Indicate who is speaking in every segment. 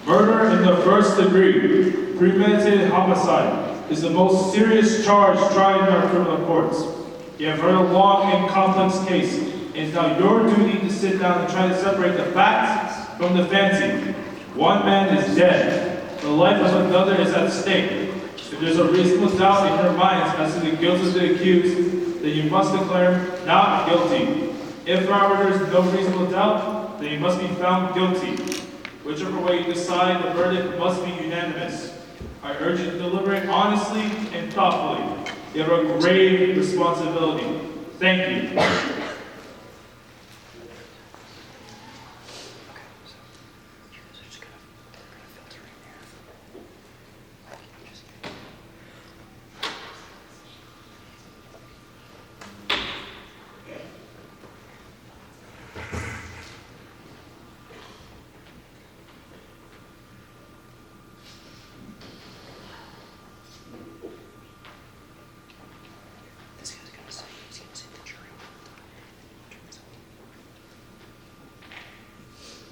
Speaker 1: Murder in the first degree, premeditated homicide, is the most serious charge tried in our criminal courts. You have heard a long and complex case. It is now your duty to sit down and try to separate the facts from the fancy. One man is dead. The life of another is at stake. If there's a reasonable doubt in your minds as to the guilt of the accused, then you must declare not guilty. If, however, there is no reasonable doubt, then you must be found guilty. Whichever way you decide, the verdict must be unanimous. I urge you to deliberate honestly and thoughtfully. You have a grave responsibility. Thank you.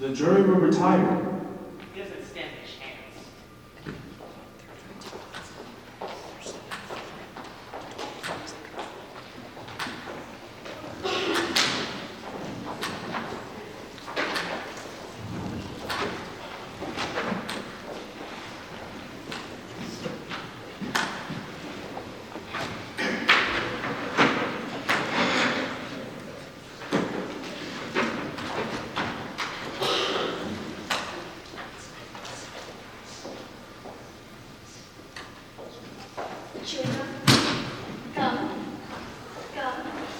Speaker 1: The jury will retire.
Speaker 2: He doesn't stand a chance.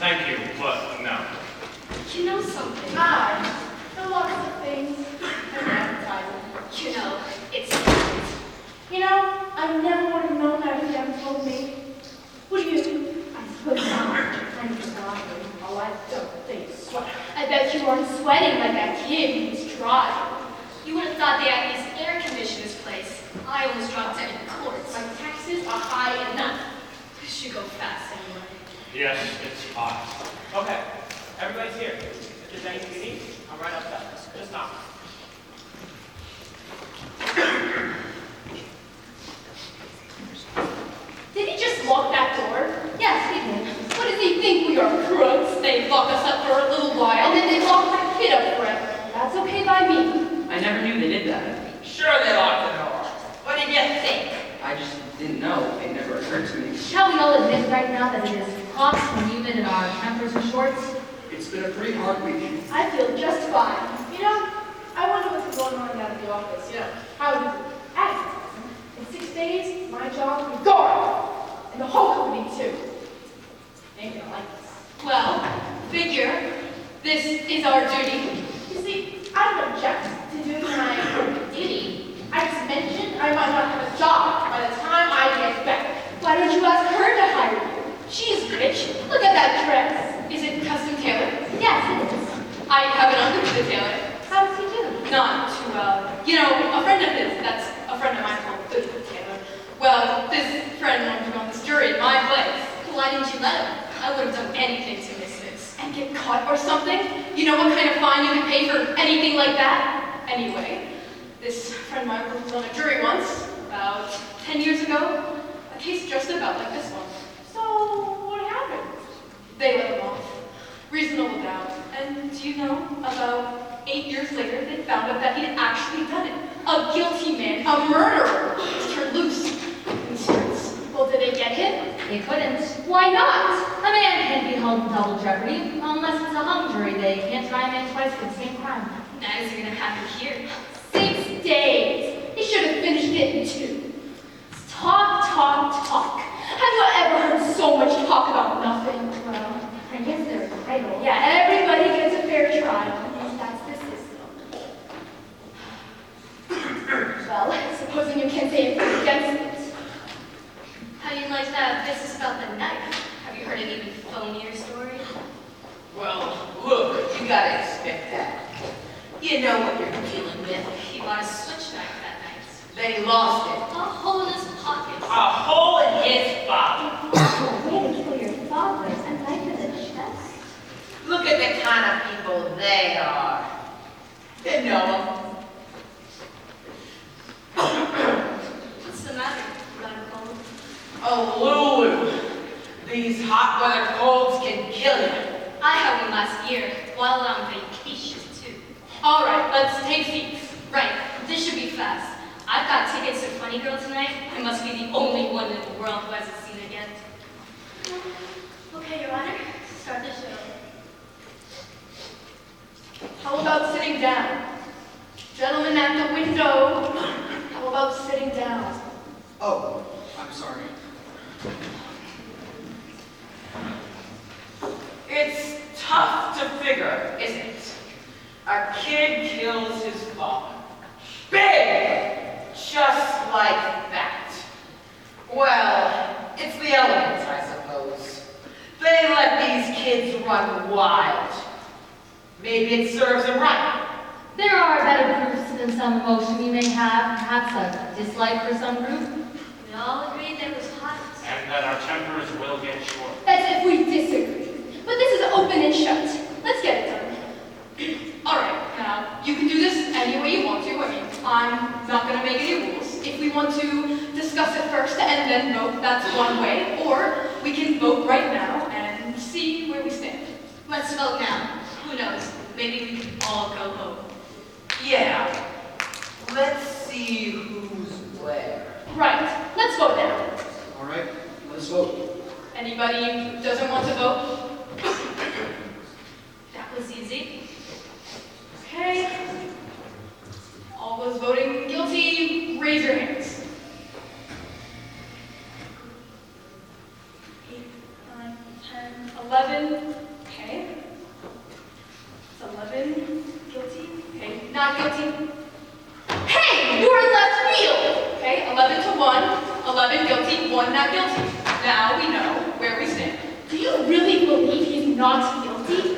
Speaker 1: Thank you. What now?
Speaker 3: You know something?
Speaker 4: The lots of things. And advertising.
Speaker 3: You know, it's...
Speaker 4: I never would have known that if you hadn't told me. What do you do? I suppose not. I need to doctor. Oh, I don't think so.
Speaker 3: I bet you aren't sweating like that kid who's dry. You would have thought they had these air conditioners place. I almost dropped it in court.
Speaker 4: My taxes are high enough.
Speaker 3: This should go fast anyway.
Speaker 1: Yes, it's hot.
Speaker 2: Okay, everybody's here. If there's anything you need, I'm right outside. Just knock.
Speaker 3: Did he just lock that door? Yes, he did. What does he think we are, crooks? They lock us up for a little while, and then they lock my kid up forever. That's okay by me.
Speaker 5: I never knew they did that.
Speaker 2: Sure they locked the door. What did you think?
Speaker 5: I just didn't know. It never occurred to me.
Speaker 6: Shall we all admit right now that it is hot and humid in our campers and shorts?
Speaker 5: It's been a pretty hard week.
Speaker 4: I feel just fine. I wonder what's going on down at the office. How is it? Advertising. In 6 days, my job will be gone. And the whole company, too. Ain't gonna like this.
Speaker 3: Well, figure. This is our duty.
Speaker 4: You see, I don't object to doing my duty. I just mentioned I might not have a job by the time I get back.
Speaker 3: Why don't you ask her to hire you? She's rich. Look at that dress. Is it custom tailored?
Speaker 6: Yes, it is.
Speaker 3: I have an uncle who's a tailor.
Speaker 6: How does he do?
Speaker 3: Not too well. A friend of his, that's a friend of mine called the tailor. Well, this friend wanted to go on this jury in my place. Why didn't you let him? I would have done anything to miss this. And get caught or something? You know what kind of fine you can pay for anything like that? Anyway, this friend of mine was on a jury once, about 10 years ago. A case just about like this one.
Speaker 4: So, what happened?
Speaker 3: They let him off. Reasonable doubt. And do you know, about 8 years later, they found out that he'd actually done it. A guilty man, a murderer, was turned loose in the streets.
Speaker 4: Well, did they get him?
Speaker 6: They couldn't.
Speaker 3: Why not?
Speaker 6: A man can't be held in double jeopardy unless it's a hung jury. They can't try a man twice for the same crime.
Speaker 3: That isn't gonna happen here.
Speaker 4: 6 days. He should have finished it in 2. Talk, talk, talk. Have you ever heard so much talk about nothing?
Speaker 6: Well, I guess they're entitled.
Speaker 4: Yeah, everybody gets a fair trial. That's the system. Well, supposing you can't say anything against it.
Speaker 3: How do you like that? This is about the knife. Have you heard an even phonier story?
Speaker 2: Well, look, you gotta expect that. You know what you're dealing with.
Speaker 3: He bought a switchback that night.
Speaker 2: Then he lost it.
Speaker 3: A hole in his pocket.
Speaker 2: A hole in his body.
Speaker 6: Way to kill your father and knife in the chest.
Speaker 2: Look at the kind of people they are. You know them. Oh, Lulu, these hot weather colds can kill you.
Speaker 3: I had one last year while on vacation too. All right, let's take seats. Right, this should be fast. I've got tickets to Funny Girl tonight. I must be the only one in the world who hasn't seen it yet. Okay, Your Honor, start the show.
Speaker 4: How about sitting down? Gentlemen at the window, how about sitting down?
Speaker 5: Oh, I'm sorry.
Speaker 2: It's tough to figure, isn't it? A kid kills his father. Big! Just like that. Well, it's the elements, I suppose. They let these kids run wild. Maybe it serves them right.
Speaker 6: There are better proofs than some emotion we may have, perhaps a dislike for some group.
Speaker 3: We all agreed that it was hot.
Speaker 7: And that our tempers will get short.
Speaker 4: As if we disagree. But this is open and shut. Let's get it done.
Speaker 3: All right, now, you can do this any way you want to. I mean, I'm not going to make any rules. If we want to discuss it first and then vote, that's one way. Or we can vote right now and see where we stand. Let's vote now. Who knows? Maybe we can all go home.
Speaker 2: Yeah. Let's see who's where.
Speaker 4: Right, let's vote now.
Speaker 5: All right, let us vote.
Speaker 3: Anybody who doesn't want to vote? That was easy. Okay. All those voting guilty, raise your hands. 8, 9, 10, 11. Okay. It's 11 guilty. Okay, not guilty. Hey, you're in left field. Okay, 11 to 1. 11 guilty, 1 not guilty. Now we know where we stand.
Speaker 4: Do you really believe he's not guilty?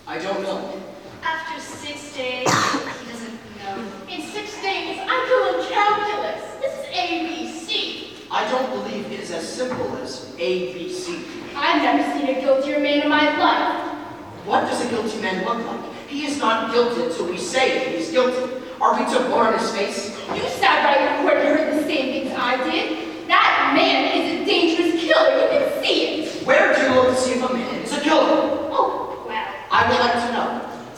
Speaker 5: I don't know.
Speaker 3: After 6 days, he doesn't know.
Speaker 4: In 6 days, I'm doing calculus. This is ABC.
Speaker 5: I don't believe it is as simple as ABC.
Speaker 4: I've never seen a guiltier man in my life.
Speaker 5: What does a guilty man look like? He is not guilty until we say he is guilty. Are we to blur on his face?
Speaker 4: You sat right in court and heard the same things I did. That man is a dangerous killer. You can see it.
Speaker 5: Where do you look to see if a man is a killer?
Speaker 4: Oh, wow.
Speaker 5: I would like to know.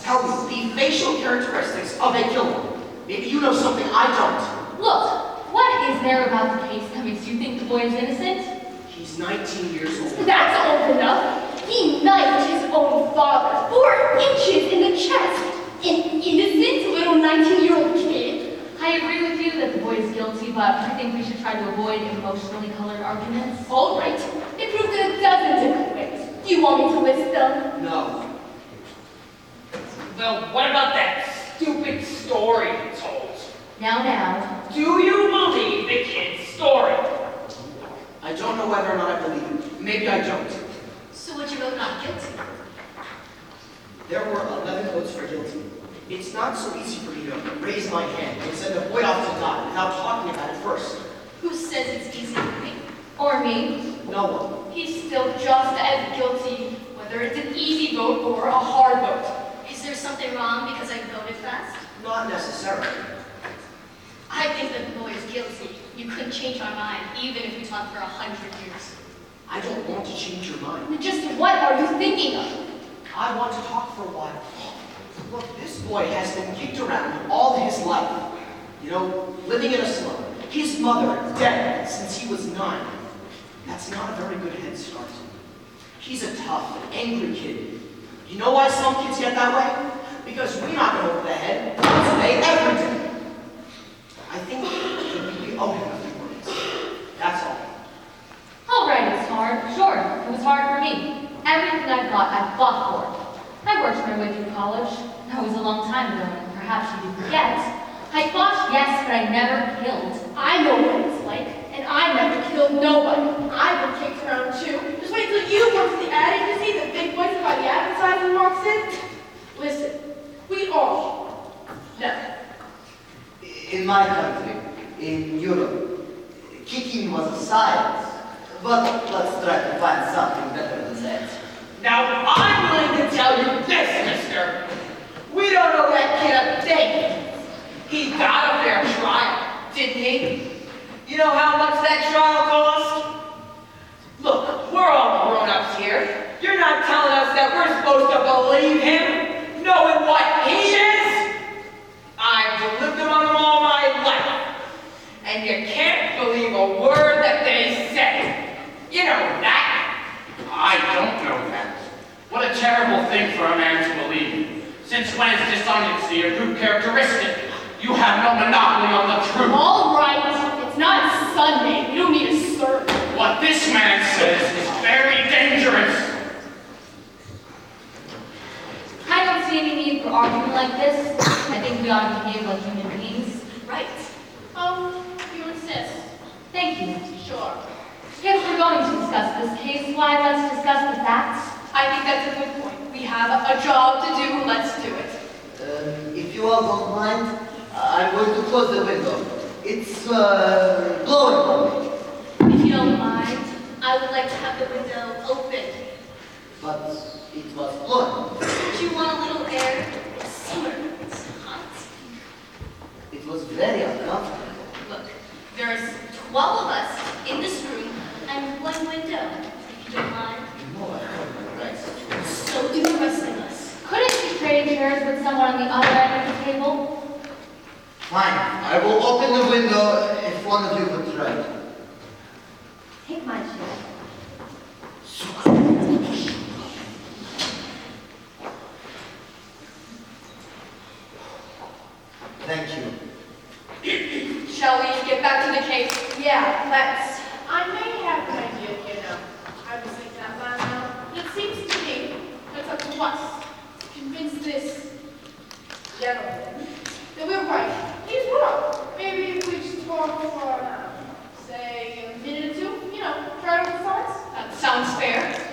Speaker 5: Tell me the facial characteristics of a killer. Maybe you know something I don't.
Speaker 6: Look, what is there about the case that makes you think the boy is innocent?
Speaker 5: He's 19 years old.
Speaker 4: That's old enough. He knifed his own father 4 inches in the chest. An innocent little 19-year-old kid.
Speaker 6: I agree with you that the boy is guilty, but I think we should try to avoid emotionally colored arguments.
Speaker 4: All right. They proved that it doesn't acquit. Do you want me to list them?
Speaker 5: No.
Speaker 2: Well, what about that stupid story you told?
Speaker 6: Now.
Speaker 2: Do you believe the kid's story?
Speaker 5: I don't know whether or not I believe it. Maybe I don't.
Speaker 3: So would you vote not guilty?
Speaker 5: There were 11 votes for guilty. It's not so easy for me to raise my hand and send a boy off to die without talking about it first.
Speaker 3: Who says it's easy for me?
Speaker 6: Or me.
Speaker 5: No one.
Speaker 4: He's still just as guilty, whether it's an easy vote or a hard vote.
Speaker 3: Is there something wrong because I voted fast?
Speaker 5: Not necessarily.
Speaker 3: I think that the boy is guilty. You couldn't change my mind, even if we talked for 100 years.
Speaker 5: I don't want to change your mind.
Speaker 4: Just what are you thinking of?
Speaker 5: I want to talk for a while. Look, this boy has been kicked around all his life. You know, living in a slum. His mother dead since he was 9. That's not a very good head start. He's a tough, angry kid. You know why some kids get that way? Because we knock him over the head once a day, every day. I think we owe him a few words. That's all.
Speaker 6: All right, it's hard. Sure, it was hard for me. Everything I fought for. I worked my way through college. That was a long time ago, and perhaps you do forget. I fought, yes, but I never killed.
Speaker 4: I know what it's like, and I never killed nobody. I've been kicked around too. Just wait till you go to the ad agency, the big boys by the advertising walks in. Listen, we all know.
Speaker 8: In my country, in Europe, kicking was a science. But let's try to find something better than that.
Speaker 2: Now, I'm willing to tell you this, mister. We don't owe that kid a thing. He got a fair trial, didn't he? You know how much that trial cost?
Speaker 7: man to believe. Since when is dishonesty a group characteristic? You have no monopoly on the truth.
Speaker 4: All right, it's not Sunday. You don't need a sermon.
Speaker 7: What this man says is very dangerous.
Speaker 6: I don't see any need for arguing like this. I think we ought to behave like human beings.
Speaker 3: Right. You insist.
Speaker 6: Thank you.
Speaker 3: Sure.
Speaker 6: If we're going to discuss this case, why, let's discuss the facts.
Speaker 3: I think that's a good point. We have a job to do. Let's do it.
Speaker 8: If you all don't mind, I'm going to close the window. It's blowing on me.
Speaker 3: If you don't mind, I would like to have the window open.
Speaker 8: But it was blowing.
Speaker 3: Don't you want a little air? It's summer. It's hot.
Speaker 8: It was very uncomfortable.
Speaker 3: Look, there's 12 of us in this room and one window. If you don't mind.
Speaker 8: No, I have my rights.
Speaker 3: So do the rest of us.
Speaker 6: Couldn't you trade chairs with someone on the other end of the table?
Speaker 8: Fine. I will open the window if one of you would try.
Speaker 6: Take my chair.
Speaker 8: Thank you.
Speaker 3: Shall we get back to the case?
Speaker 4: Yeah, let's. I may have an idea, you know. I was thinking that loud now. But it seems to me it's up to us to convince this gentleman that we're right. He's wrong. Maybe if we just talk for, say, a minute or two, you know, try to sides.
Speaker 3: That sounds fair.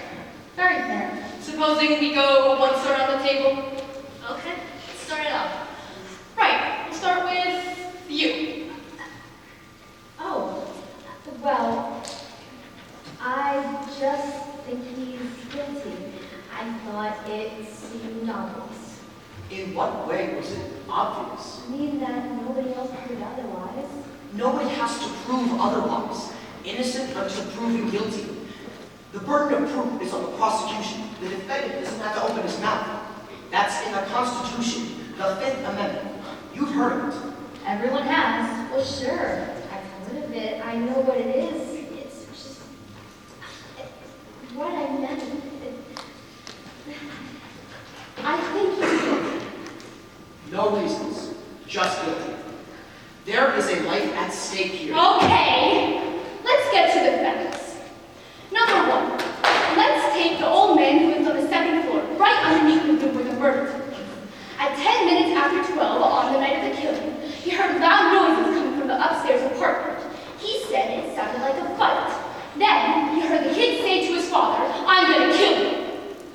Speaker 6: Very fair.
Speaker 3: Supposing we go once around the table? Okay, let's start it off. Right, we'll start with you.
Speaker 6: Oh, well, I just think he's guilty. I thought it seemed obvious.
Speaker 5: In what way was it obvious?
Speaker 6: I mean that nobody else proved otherwise.
Speaker 5: Nobody has to prove otherwise. Innocent until proven guilty. The burden of proof is on the prosecution. The defendant doesn't have to open his mouth. That's in the Constitution, the Fifth Amendment. You've heard of it.
Speaker 6: Everyone has. Well, sure. I've heard of it. I know what it is. It's just what I meant. I think he's guilty.
Speaker 5: No reasons, just guilty. There is a life at stake here.
Speaker 4: Okay, let's get to the facts. Number one, let's take the old man who lives on the second floor, right underneath the room where the murder took place. At 10 minutes after 12 on the night of the killing, he heard loud noises coming from the upstairs apartment. He said it sounded like a fight. Then he heard the kid say to his father, "I'm gonna kill you."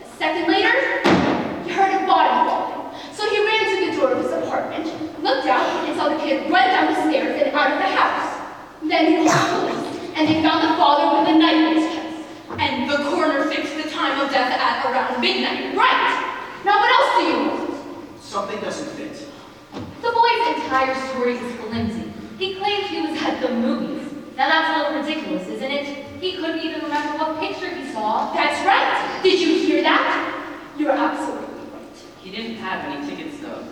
Speaker 4: A second later, he heard a body falling. So he ran to the door of his apartment, looked out, and saw the kid run down the stairs and out of the house. Then he called police, and they found the father with a knife in his chest.
Speaker 3: And the coroner fixed the time of death at around midnight.
Speaker 4: Right! Now what else do you want?
Speaker 5: Something doesn't fit.
Speaker 6: The boy's entire story is flimsy. He claimed he was at the movies. Now that's a little ridiculous, isn't it? He couldn't even remember what picture he saw.
Speaker 4: That's right! Did you hear that? You're absolutely right.
Speaker 9: He didn't have any tickets, though.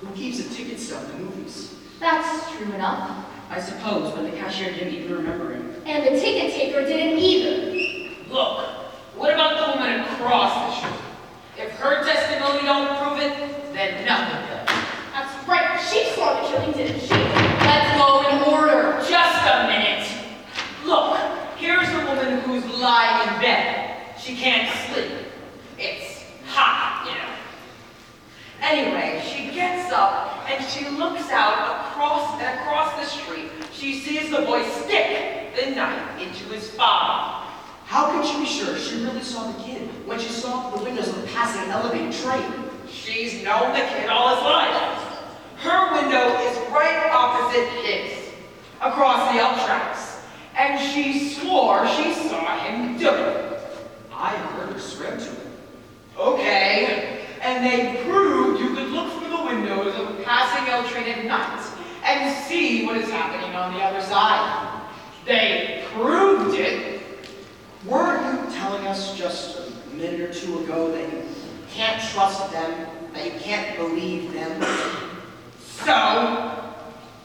Speaker 5: Who keeps a ticket stub to movies?
Speaker 6: That's true enough.
Speaker 9: I suppose, but the cashier didn't even remember him.
Speaker 4: And the ticket taker didn't either.
Speaker 2: Look, what about the woman across the street? If her testimony don't prove it, then nothing does.
Speaker 4: That's right, she saw the killing, didn't she?
Speaker 3: Let's go in order.
Speaker 2: Just a minute. Look, here's a woman who's lying in bed. She can't sleep. It's hot, you know. Anyway, she gets up and she looks out across the street. She sees the boy stick the knife into his father.
Speaker 5: How can she be sure she really saw the kid when she saw the windows of the passing elevated train?
Speaker 2: She's known the kid all his life. Her window is right opposite his, across the L tracks. And she swore she saw him do it.
Speaker 5: I heard her swear to it.
Speaker 2: Okay, and they proved you could look through the windows of a passing L train at night and see what is happening on the other side. They proved it.
Speaker 5: Weren't you telling us just a minute or two ago that you can't trust them, that you can't believe them?
Speaker 2: So,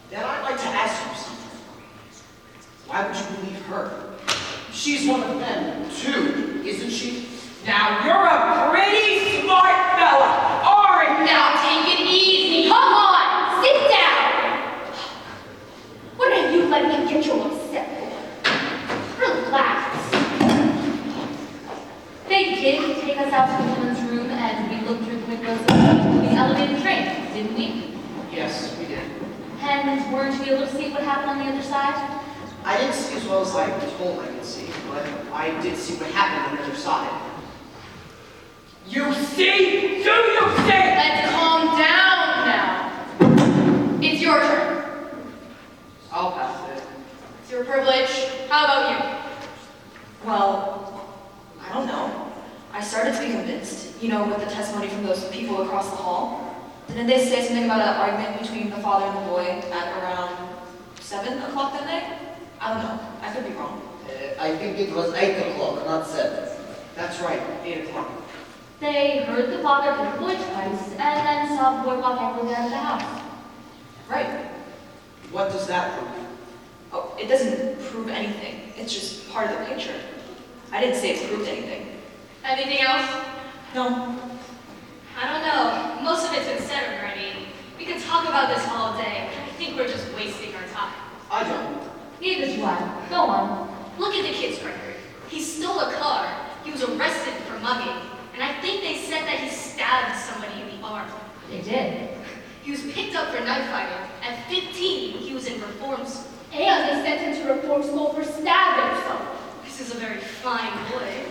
Speaker 5: Then I'd like to ask you something. Why would you believe her? She's one of them, too, isn't she?
Speaker 2: Now you're a pretty smart fella, aren't you?
Speaker 3: Now take it easy. Come on, sit down. What are you letting him get you upset for? Relax.
Speaker 6: They did take us out to the women's room and we looked through the windows of the elevated train, didn't we?
Speaker 5: Yes, we did.
Speaker 6: And weren't we able to see what happened on the other side?
Speaker 5: I didn't see as well as I was told I could see, but I did see what happened on the other side.
Speaker 2: You see? Do you see?
Speaker 3: Let's calm down now. It's your turn.
Speaker 9: I'll pass it.
Speaker 3: It's your privilege. How about you?
Speaker 10: Well, I don't know. I started to be convinced, you know, with the testimony from those people across the hall. Didn't they say something about an argument between the father and the boy at around 7 o'clock that night? I don't know. I could be wrong.
Speaker 8: I think it was 8 o'clock, not 7.
Speaker 5: That's right, 8 o'clock.
Speaker 6: They heard the father hit the boy twice and then saw the boy walk angrily out of the house.
Speaker 10: Right.
Speaker 5: What does that prove?
Speaker 10: Oh, it doesn't prove anything. It's just part of the picture. I didn't say it proved anything.
Speaker 3: Anything else?
Speaker 10: No.
Speaker 3: I don't know. Most of it's been said already. We could talk about this all day. I think we're just wasting our time.
Speaker 5: I don't.
Speaker 6: Neither do I. Go on.
Speaker 3: Look at the kid's record. He stole a car. He was arrested for mugging. And I think they said that he stabbed somebody in the arm.
Speaker 6: They did.
Speaker 3: He was picked up for knife fighting. At 15, he was in reform school.
Speaker 4: And they sent him to reform school for stabbing someone.
Speaker 3: This is a very fine boy.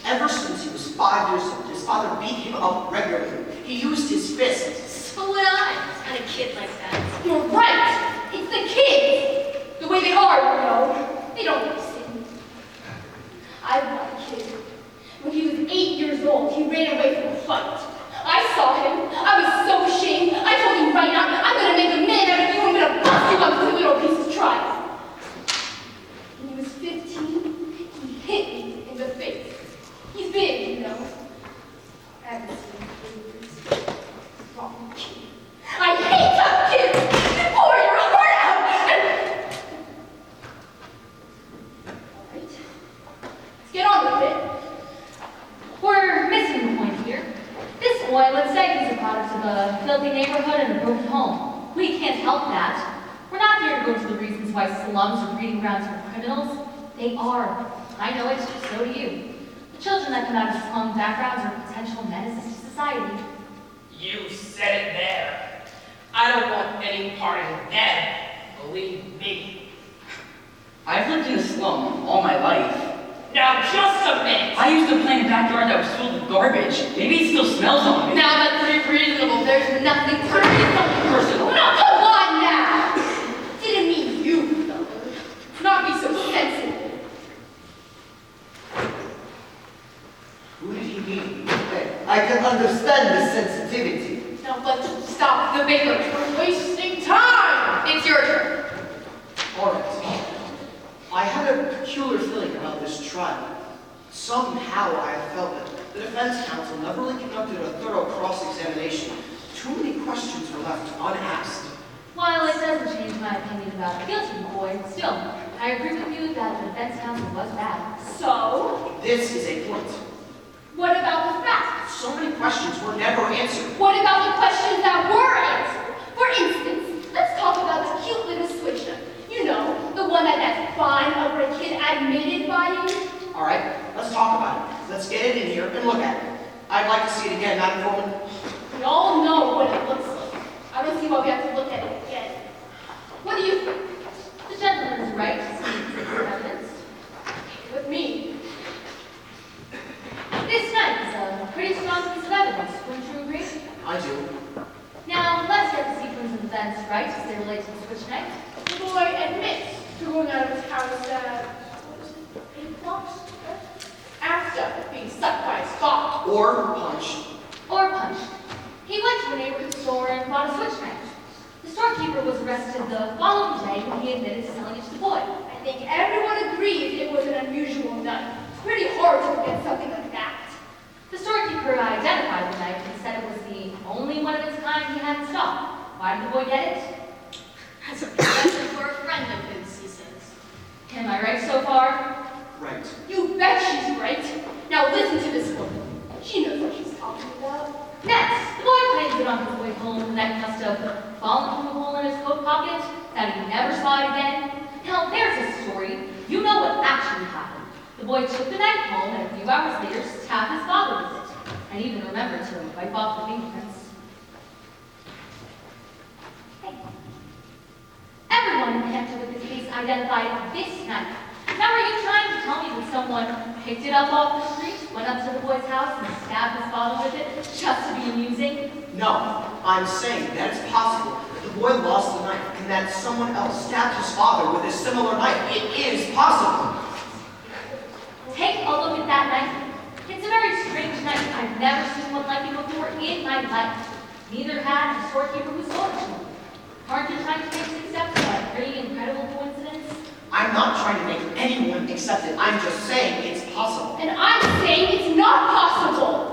Speaker 5: Ever since he was 5 years old, his father beat him up regularly. He used his fists.
Speaker 3: So would I. And a kid like that.
Speaker 4: You're right. It's the kids. The way they are, you know. They don't listen. I've got a kid. When he was 8 years old, he ran away from a fight. I saw him. I was so ashamed. I told him right now, I'm going to make a man out of you. I'm going to bust you up into little pieces. Try. When he was 15, he hit me in the face. He's big, you know. I haven't seen him in years. Wrong kid. I hate tough kids. You pour your heart out. All right. Let's get on with it.
Speaker 6: We're missing the point here. This boy, let's say he's a product of a filthy neighborhood and a broken home. We can't help that. We're not here to go to the reasons why slums are breeding grounds for criminals. They are. I know it, so do you. The children that come out of slum backgrounds are potential menaces to society.
Speaker 7: You said it there. I don't want any part of them. Believe me.
Speaker 9: I've lived in a slum all my life.
Speaker 7: Now just a minute.
Speaker 9: I used to play in a backyard that was filled with garbage. Maybe it still smells on me.
Speaker 3: Now that's pretty reasonable. There's nothing
Speaker 9: Personal.
Speaker 4: No, come on now! Didn't mean you, though. Not be so sensitive.
Speaker 5: Who did he mean?
Speaker 8: I can understand the sensitivity.
Speaker 4: Now let's stop the bickering. We're wasting time!
Speaker 3: It's your turn.
Speaker 5: All right. I had a peculiar feeling about this trial. Somehow I felt that the defense counsel never really conducted a thorough cross-examination. Too many questions were left unasked.
Speaker 6: While it doesn't change my opinion about the guilty boy, still, I agree with you that the defense counsel was bad.
Speaker 4: So,
Speaker 5: This is a point.
Speaker 4: what about the facts?
Speaker 5: So many questions were never answered.
Speaker 4: What about the questions that were answered? For instance, let's talk about the cute little switcher. You know, the one that fine ugly kid admitted by you.
Speaker 5: All right, let's talk about it. Let's get it in here and look at it. I'd like to see it again, Madam Foreman.
Speaker 4: We all know what it looks like. I don't see why we have to look at it again. What do you think?
Speaker 6: The gentleman is right to see the evidence.
Speaker 4: With me?
Speaker 6: This night is a pretty strong piece of evidence, wouldn't you agree?
Speaker 5: I do.
Speaker 6: Now, let's get the sequence of events right as they relate to the switch night.
Speaker 4: The boy admits to going out of his house at, what was it, 8 o'clock? After being sucked by his father.
Speaker 5: Or punched.
Speaker 6: Or punched. He went to a neighborhood store and bought a switch knife. The storekeeper was arrested the following day when he admitted to selling it to the boy.
Speaker 4: I think everyone agrees it was an unusual knife. It's pretty hard to get something like that.
Speaker 6: The storekeeper identified the knife and said it was the only one of its kind he had in stock. Why did the boy get it?
Speaker 3: As a present for a friend of his, he says.
Speaker 6: Am I right so far?
Speaker 5: Right.
Speaker 4: You bet she's right. Now listen to this woman.
Speaker 6: that on his way home, the knife must have fallen from a hole in his coat pocket, that he never saw it again. Now, there's a story. You know what actually happened. The boy took the knife home, and a few hours later stabbed his father with it, and even remembered to wipe off the fingerprints. Hey. Everyone connected with this case identified this knife. Now, are you trying to tell me that someone picked it up off the street, went up to the boy's house, and stabbed his father with it just to be amusing?
Speaker 5: No, I'm saying that it's possible that the boy lost the knife and that someone else stabbed his father with a similar knife. It is possible.
Speaker 6: Take a look at that knife. It's a very strange knife. I've never seen one like it before in my life. Neither had the storekeeper who sold it to me. Aren't you trying to make this accept a pretty incredible coincidence?
Speaker 5: I'm not trying to make anyone accept it. I'm just saying it's possible.
Speaker 4: And I'm saying it's not possible.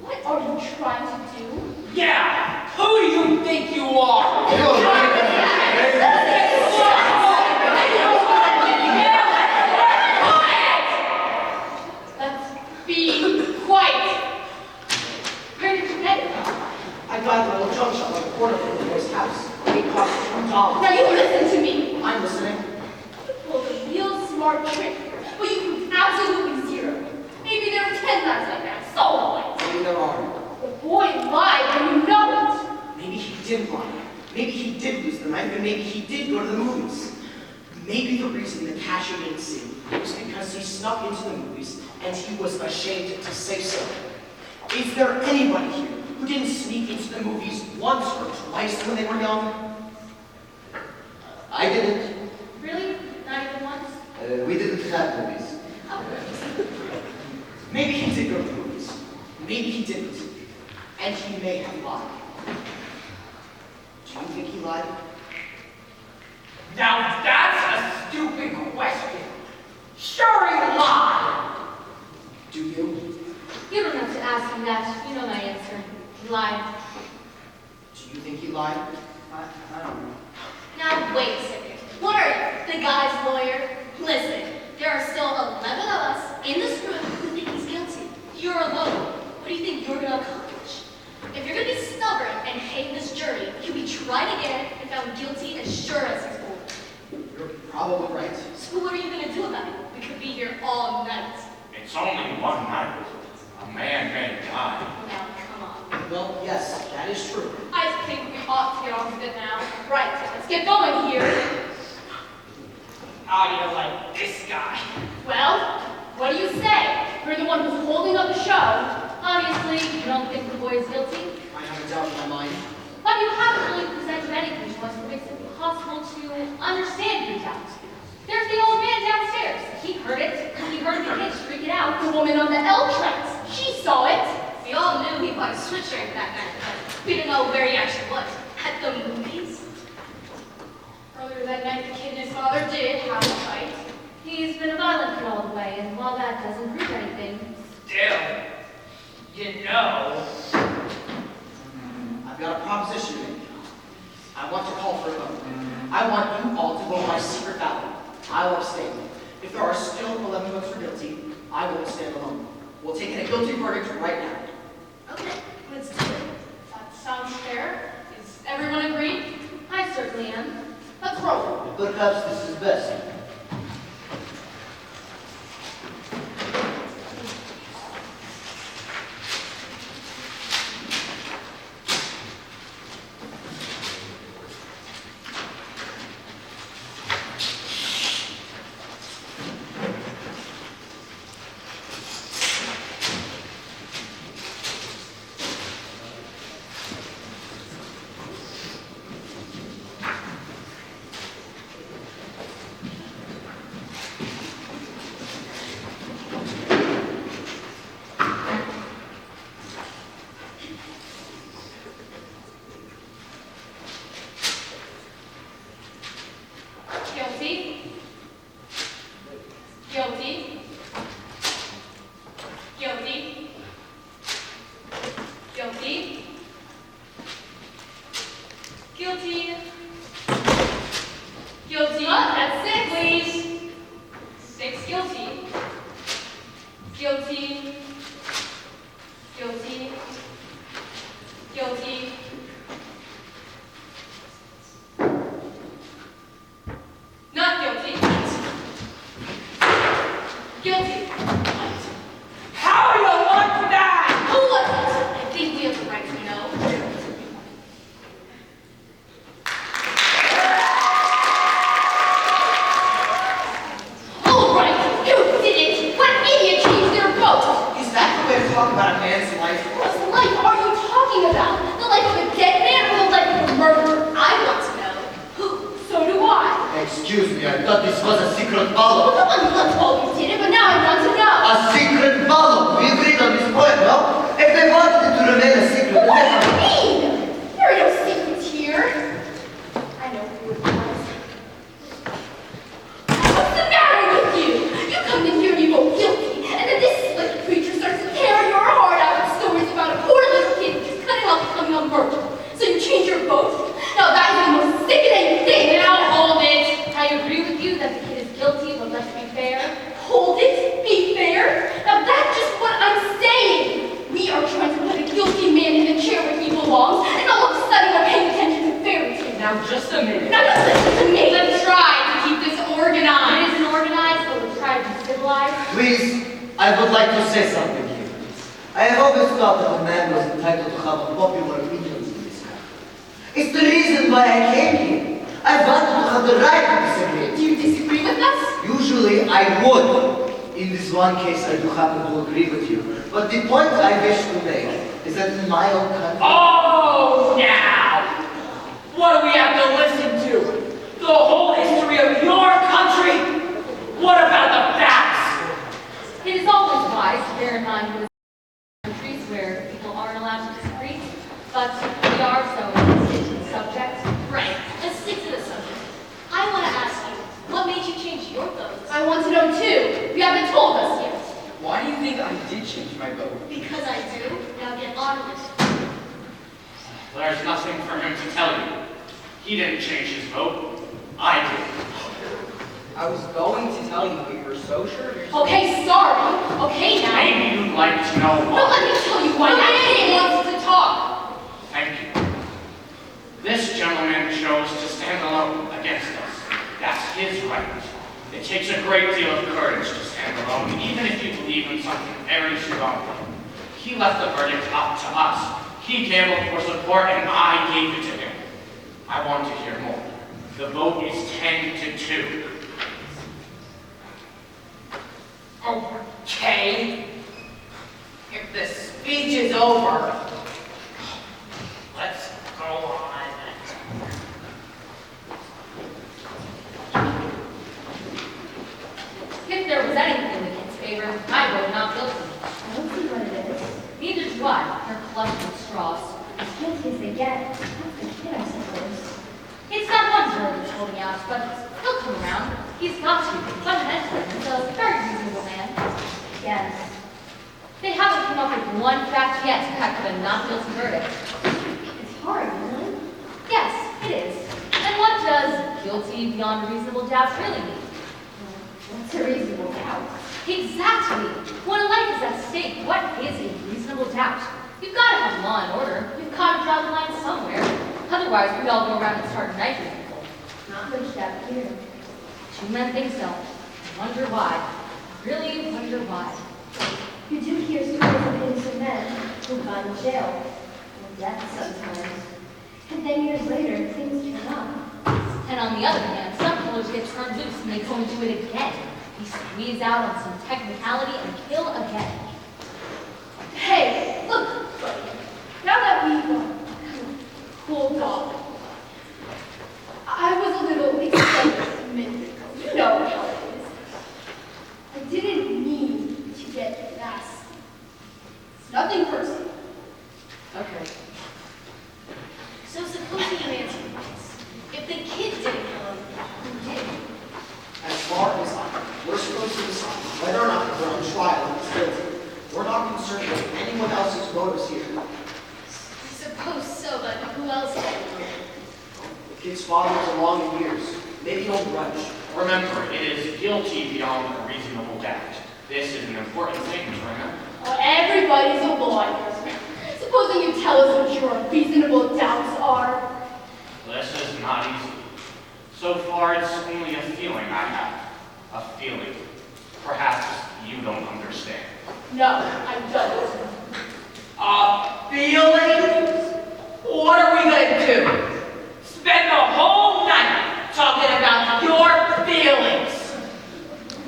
Speaker 4: What are you trying to do?
Speaker 7: Yeah, who do you think you are?
Speaker 4: Let's be quiet.
Speaker 3: Where did you get it from?
Speaker 5: I got a little junk shop on the corner from the boy's house. It cost $2.
Speaker 4: Now you listen to me.
Speaker 5: I'm listening.
Speaker 4: Pulled a real smart trick, but you proved absolutely zero. Maybe there were 10 knives like that. So what?
Speaker 5: Maybe there are.
Speaker 4: The boy lied and you know it.
Speaker 5: Maybe he did lie. Maybe he did lose the knife, and maybe he did go to the movies. Maybe the reason the cashier didn't see him was because he snuck into the movies and he was ashamed to say so. Is there anybody here who didn't sneak into the movies once or twice when they were young?
Speaker 8: I didn't.
Speaker 6: Really? Not even once?
Speaker 8: We didn't have movies.
Speaker 5: Maybe he did go to the movies. Maybe he didn't. And he may have lied. Do you think he lied?
Speaker 7: Now that's a stupid question. Sure he lied.
Speaker 5: Do you?
Speaker 6: You don't have to ask me that. You know my answer. He lied.
Speaker 5: Do you think he lied?
Speaker 8: I don't know.
Speaker 3: Now, wait a second. What are you, the guy's lawyer? Listen, there are still 11 of us in this room who think he's guilty. You're alone. What do you think you're going to accomplish? If you're going to be stubborn and hate this jury, you'll be tried again and found guilty as sure as he's born.
Speaker 5: You're probably right.
Speaker 3: So what are you going to do about it? We could be here all night.
Speaker 11: It's only one night. A man may die.
Speaker 3: Now, come on.
Speaker 5: Well, yes, that is true.
Speaker 3: I think we ought to get on with it now. Right, let's get going here.
Speaker 7: How do you like this guy?
Speaker 3: Well, what do you say? You're the one who's holding up the show.
Speaker 6: Obviously, you don't think the boy is guilty,
Speaker 5: I have a doubt in my mind.
Speaker 6: but you haven't really presented anything to us that makes it possible to understand your doubt. There's the old man downstairs. He heard it. He heard the kids freak it out.
Speaker 3: The woman on the L tracks. She saw it.
Speaker 12: We all knew he bought a sweatshirt that night, but we didn't know where he actually was. At the movies.
Speaker 3: Earlier that night, the kid and his father did have a fight.
Speaker 6: He's been a violent kid all the way, and while that doesn't prove anything,
Speaker 7: Still, you know.
Speaker 5: I've got a proposition to make. I want to call for a vote. I want you all to vote by secret ballot. I will abstain. If there are still 11 votes for guilty, I will stand alone. We'll take in a guilty verdict right now.
Speaker 3: Okay, let's do it. That sounds fair. Is everyone agreed?
Speaker 6: I certainly am.
Speaker 3: Let's roll.
Speaker 8: Perhaps this is best. man's life.
Speaker 3: Whose life are you talking about? The life of a dead man or the life of a murderer? I want to know. So do I.
Speaker 8: Excuse me, I thought this was a secret
Speaker 3: Well,
Speaker 8: ballot.
Speaker 3: no one told you did it, but now I want to know.
Speaker 8: A secret ballot. We agreed on this point, no? If they wanted it to remain a secret,
Speaker 3: What
Speaker 8: then
Speaker 3: do you mean? There are no secrets here. I know who it was. What's the matter with you? You come in here and you go guilty, and then this slick creature starts to tear your heart out with stories about a poor little kid who just couldn't help becoming a murderer. So you change your vote? Now that is the most sickening thing.
Speaker 6: Now hold it. I agree with you that the kid is guilty, but let's be fair.
Speaker 3: Hold it, be fair. Now that's just what I'm saying. We are trying to put a guilty man in the chair where he belongs, and all of a sudden we're paying attention to fairy tales.
Speaker 9: Now, just a minute.
Speaker 3: Now just listen to me. Let's try to keep this organized.
Speaker 6: It isn't organized, but we'll try to be civilized.
Speaker 8: please, I would like to say something here. I have always thought that a man was entitled to have a popular opinions in this country. It's the reason why I came here. I wanted to have the right to disagree.
Speaker 3: Do you disagree with us?
Speaker 8: Usually I would. In this one case, I do happen to agree with you. But the point I wish to make is that in my own country...
Speaker 7: Oh, now! What do we have to listen to? The whole history of your country? What about the facts?
Speaker 6: It is always wise to bear in mind with countries where people aren't allowed to disagree, but we are, so let's stick to the subject.
Speaker 12: Right, let's stick to the subject. I want to ask you, what made you change your vote?
Speaker 3: I want to know too. You haven't told us yet.
Speaker 9: Why do you think I did change my vote?
Speaker 12: Because I do. Now get on with it.
Speaker 11: There's nothing for him to tell you. He didn't change his vote. I did.
Speaker 9: I was going to tell you, but you were so sure of yourself.
Speaker 3: Okay, sorry. Okay now.
Speaker 11: Maybe you'd like to know
Speaker 3: No,
Speaker 11: why.
Speaker 3: let me tell you why. That kid wants to talk.
Speaker 11: Thank you. This gentleman chose to stand alone against us. That's his right. It takes a great deal of courage to stand alone, even if you believe in something very strongly. He left the verdict up to us. He gambled for support, and I gave it to him. I want to hear more. The vote is 10-2.
Speaker 2: Okay. If the speech is over, let's go on.
Speaker 6: If there was anything in the kid's favor, I vote not guilty.
Speaker 3: I don't see what it is.
Speaker 6: Neither do I. They're clutched with straws.
Speaker 3: As guilty as they get. That's the kid, I suppose.
Speaker 6: It's not one jury who's holding out, but he'll come around. He's got to. Fundamentally, he's a very reasonable man.
Speaker 3: Yes.
Speaker 6: They haven't come up with one fact yet to back up a not guilty verdict.
Speaker 3: It's hard, isn't it?
Speaker 6: Yes, it is. And what does guilty beyond a reasonable doubt really mean?
Speaker 3: What's a reasonable doubt?
Speaker 6: Exactly. When a life is at stake, what is a reasonable doubt? You've got to have law and order. You've got to draw the line somewhere. Otherwise, we'd all go around and start knifing people.
Speaker 3: Not much doubt here.
Speaker 6: Two men think so. I wonder why. I really wonder why.
Speaker 3: You do hear stories of innocent men who got in jail, or death sometimes. And then years later, things turn up.
Speaker 6: And on the other hand, some killers get turned loose and they go and do it again. They squeeze out on some technicality and kill again.
Speaker 3: Hey, look, buddy. Now that we've kind of cooled off, I was a little excited a minute ago. You know how it is. I didn't mean to get nasty. It's nothing personal.
Speaker 6: Okay.
Speaker 12: So supposing you answer this. If the kid didn't kill him, who did?
Speaker 5: As far as I know, we're supposed to decide whether or not we're on trial and it's guilty. We're not concerned with anyone else's motives here.
Speaker 12: I suppose so, but who else did it?
Speaker 5: The kid's father was along in years. Maybe he'll grudge.
Speaker 11: Remember, it is guilty beyond a reasonable doubt. This is an important thing to remember.
Speaker 3: Everybody's a lawyer. Supposing you tell us what your reasonable doubts are.
Speaker 11: This is not easy. So far, it's only a feeling I have. A feeling. Perhaps you don't understand.
Speaker 3: No, I don't.
Speaker 2: Feelings? What are we gonna do? Spend the whole night talking about your feelings?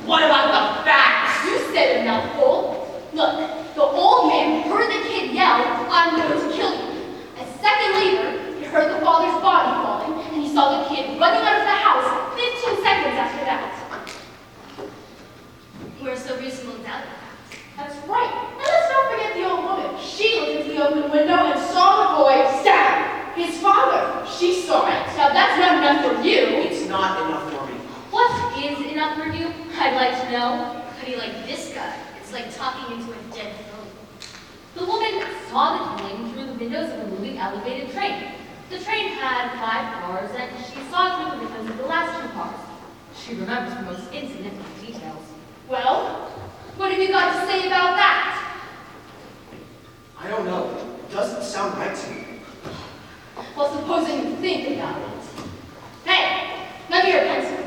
Speaker 2: What about the facts?
Speaker 3: You said a mouthful. Look, the old man heard the
Speaker 6: like to know.
Speaker 12: How do you like this guy? It's like talking into a dead phone.
Speaker 6: The woman saw the killing through the windows of a moving elevated train. The train had 5 cars, and she saw through the windows of the last 2 cars. She remembers the most insignificant details.
Speaker 3: Well, what have you got to say about that?
Speaker 5: I don't know. It doesn't sound right to me.
Speaker 3: Well, supposing you think about it. Hey, lend me your pencil.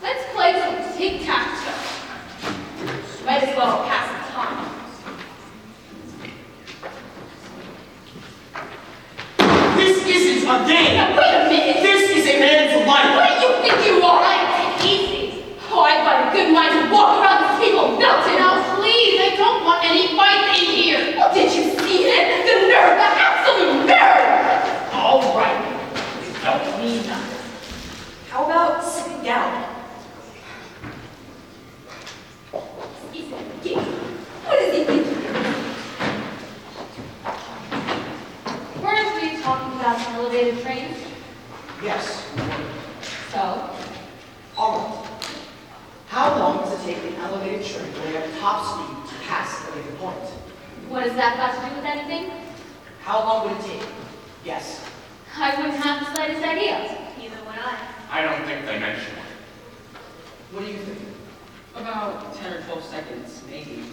Speaker 3: Let's play some tic-tac-toe. Might as well pass the time.
Speaker 5: This isn't a game!
Speaker 3: Now, wait a minute!
Speaker 5: This is a man's life!
Speaker 3: What do you think you are? Take it easy. Oh, I've got a good mind to walk around this table melting. Now, please, I don't want any fights in here. Well, did you see it? The nerve, the absolute nerve!
Speaker 7: All right. You don't mean nothing.
Speaker 10: How about sitting down?
Speaker 3: He's a gig. What does he think he is?
Speaker 6: Weren't we talking about elevated trains?
Speaker 5: Yes.
Speaker 6: So,
Speaker 5: All right. How long does it take an elevated train going at top speed to pass a given point?
Speaker 6: what has that got to do with anything?
Speaker 5: How long would it take? Yes.
Speaker 6: I wouldn't have the slightest idea.
Speaker 12: Neither would I.
Speaker 11: I don't think they mentioned it.
Speaker 5: What do you think?
Speaker 9: About 10 or 12 seconds, maybe.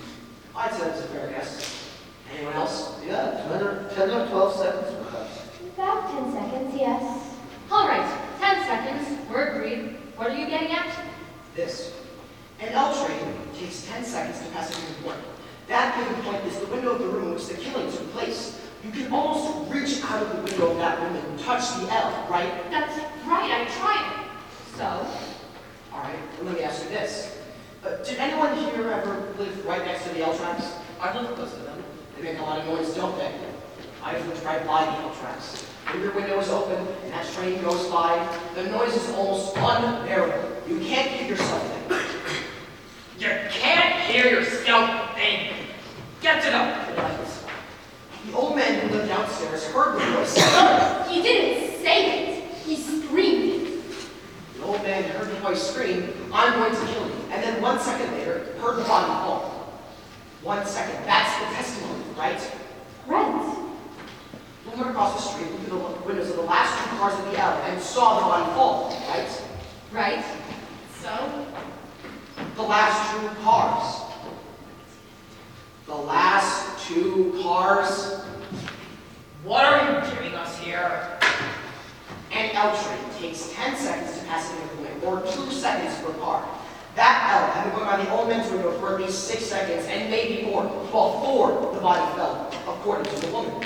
Speaker 5: I'd say that's a fair guess. Anyone else?
Speaker 8: Yeah, 10 or 12 seconds perhaps.
Speaker 6: About 10 seconds, yes. All right, 10 seconds. We're agreed. What are you getting at?
Speaker 5: This. An L train takes 10 seconds to pass a given point. That given point is the window of the room in which the killing took place. You can almost reach out of the window of that room and touch the L, right?
Speaker 3: That's right, I tried.
Speaker 6: So,
Speaker 5: All right, well, let me ask you this. Did anyone here ever live right next to the L tracks?
Speaker 9: I live close to them.
Speaker 5: They make a lot of noise, don't they? I live right by the L tracks. When your window is open and that train goes by, the noise is almost unbearable. You can't hear yourself think.
Speaker 7: You can't hear yourself think. Get to the point.
Speaker 5: The old man who lived downstairs heard the voice.
Speaker 3: He didn't say it. He screamed it.
Speaker 5: The old man heard the voice scream, "I'm going to kill you," and then 1 second later, heard the body fall. 1 second, that's the testimony, right?
Speaker 3: Right.
Speaker 5: The woman across the street looked through the windows of the last 2 cars of the L and saw the body fall, right?
Speaker 6: right?
Speaker 3: So?
Speaker 5: The last 2 cars. The last 2 cars.
Speaker 7: What are you giving us here?
Speaker 5: An L train takes 10 seconds to pass a given point, or 2 seconds per car. That L had been going by the old man's window for at least 6 seconds, and maybe more, before the body fell, according to the woman.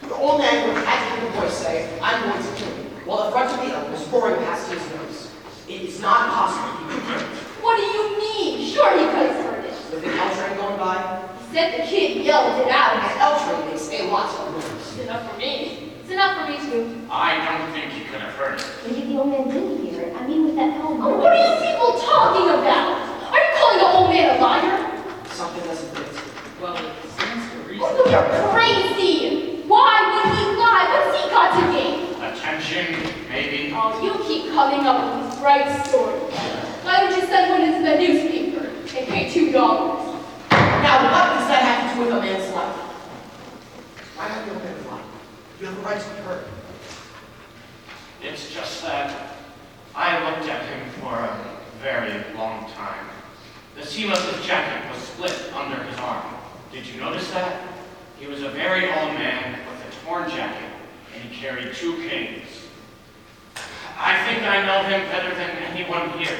Speaker 5: The old man would have had to hear the voice say, "I'm going to kill you," while the front of the L was roaring past his nose. It is not possible he could hear it.
Speaker 3: What do you mean? Sure he could have heard it.
Speaker 5: With an L train going by,
Speaker 3: He said the kid yelled it out.
Speaker 5: an L train makes a lot of noise.
Speaker 3: It's enough for me.
Speaker 6: It's enough for me too.
Speaker 11: I don't think you could have heard it.
Speaker 12: Maybe the old man didn't hear it. I mean, with that helmet.
Speaker 3: Oh, what are you people talking about? Are you calling the old man a liar?
Speaker 5: Something doesn't fit.
Speaker 9: Well, it stands to reason.
Speaker 3: Oh, you're crazy. Why would he lie? What's he got to gain?
Speaker 11: Attention, maybe.
Speaker 3: Oh, you keep coming up with these bright stories. Why don't you send one into the newspaper and pay $2?
Speaker 5: Now, what does that have to do with a man's life? Why not the old man's life? You have the right to be heard.
Speaker 11: It's just that I looked at him for a very long time. The seam of his jacket was split under his arm. Did you notice that? He was a very old man with a torn jacket, and he carried 2 canes. I think I know him better than anyone here.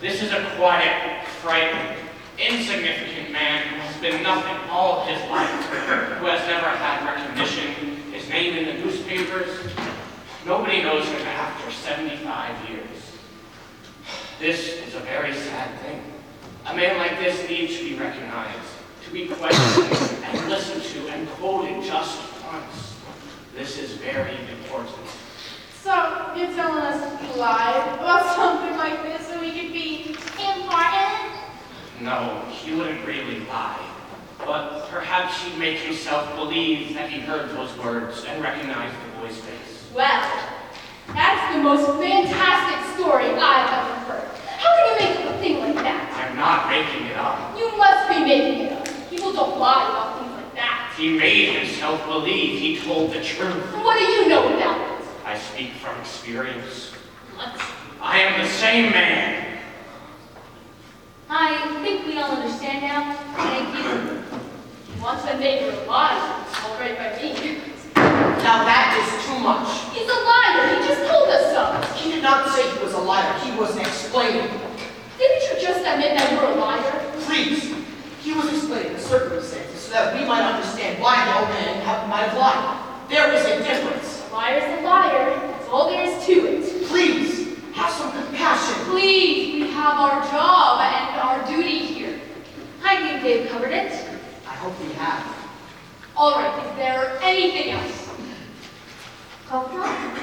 Speaker 11: This is a quiet, frightened, insignificant man who has been nothing all his life, who has never had recognition, his name in the newspapers. Nobody knows him after 75 years. This is a very sad thing. A man like this needs to be recognized, to be questioned and listened to and quoted just once. This is very important.
Speaker 4: So, you're telling us to lie about something like this so we could be important?
Speaker 11: No, he wouldn't really lie. But perhaps she'd make himself believe that he heard those words and recognized the boy's face.
Speaker 4: Well, that's the most fantastic story I've ever heard. How can you make up a thing like that?
Speaker 11: I'm not making it up.
Speaker 4: You must be making it up. People don't lie about things like that.
Speaker 11: He made himself believe he told the truth.
Speaker 4: What do you know about it?
Speaker 11: I speak from experience.
Speaker 4: What?
Speaker 11: I am the same man.
Speaker 6: I think we all understand now. Thank you.
Speaker 4: Once a neighbor lied, all right by me.
Speaker 5: Now that is too much.
Speaker 4: He's a liar. He just told us so.
Speaker 5: He did not say he was a liar. He was explaining.
Speaker 4: Didn't you just admit that you're a liar?
Speaker 5: Please. He was explaining the circumstances so that we might understand why the old man might have lied. There is a difference.
Speaker 4: A liar's a liar. That's all there is to it.
Speaker 5: Please, have some compassion.
Speaker 4: Please, we have our job and our duty here.
Speaker 6: I think they've covered it.
Speaker 5: I hope we have.
Speaker 4: All right, is there anything else?
Speaker 6: Cough drop?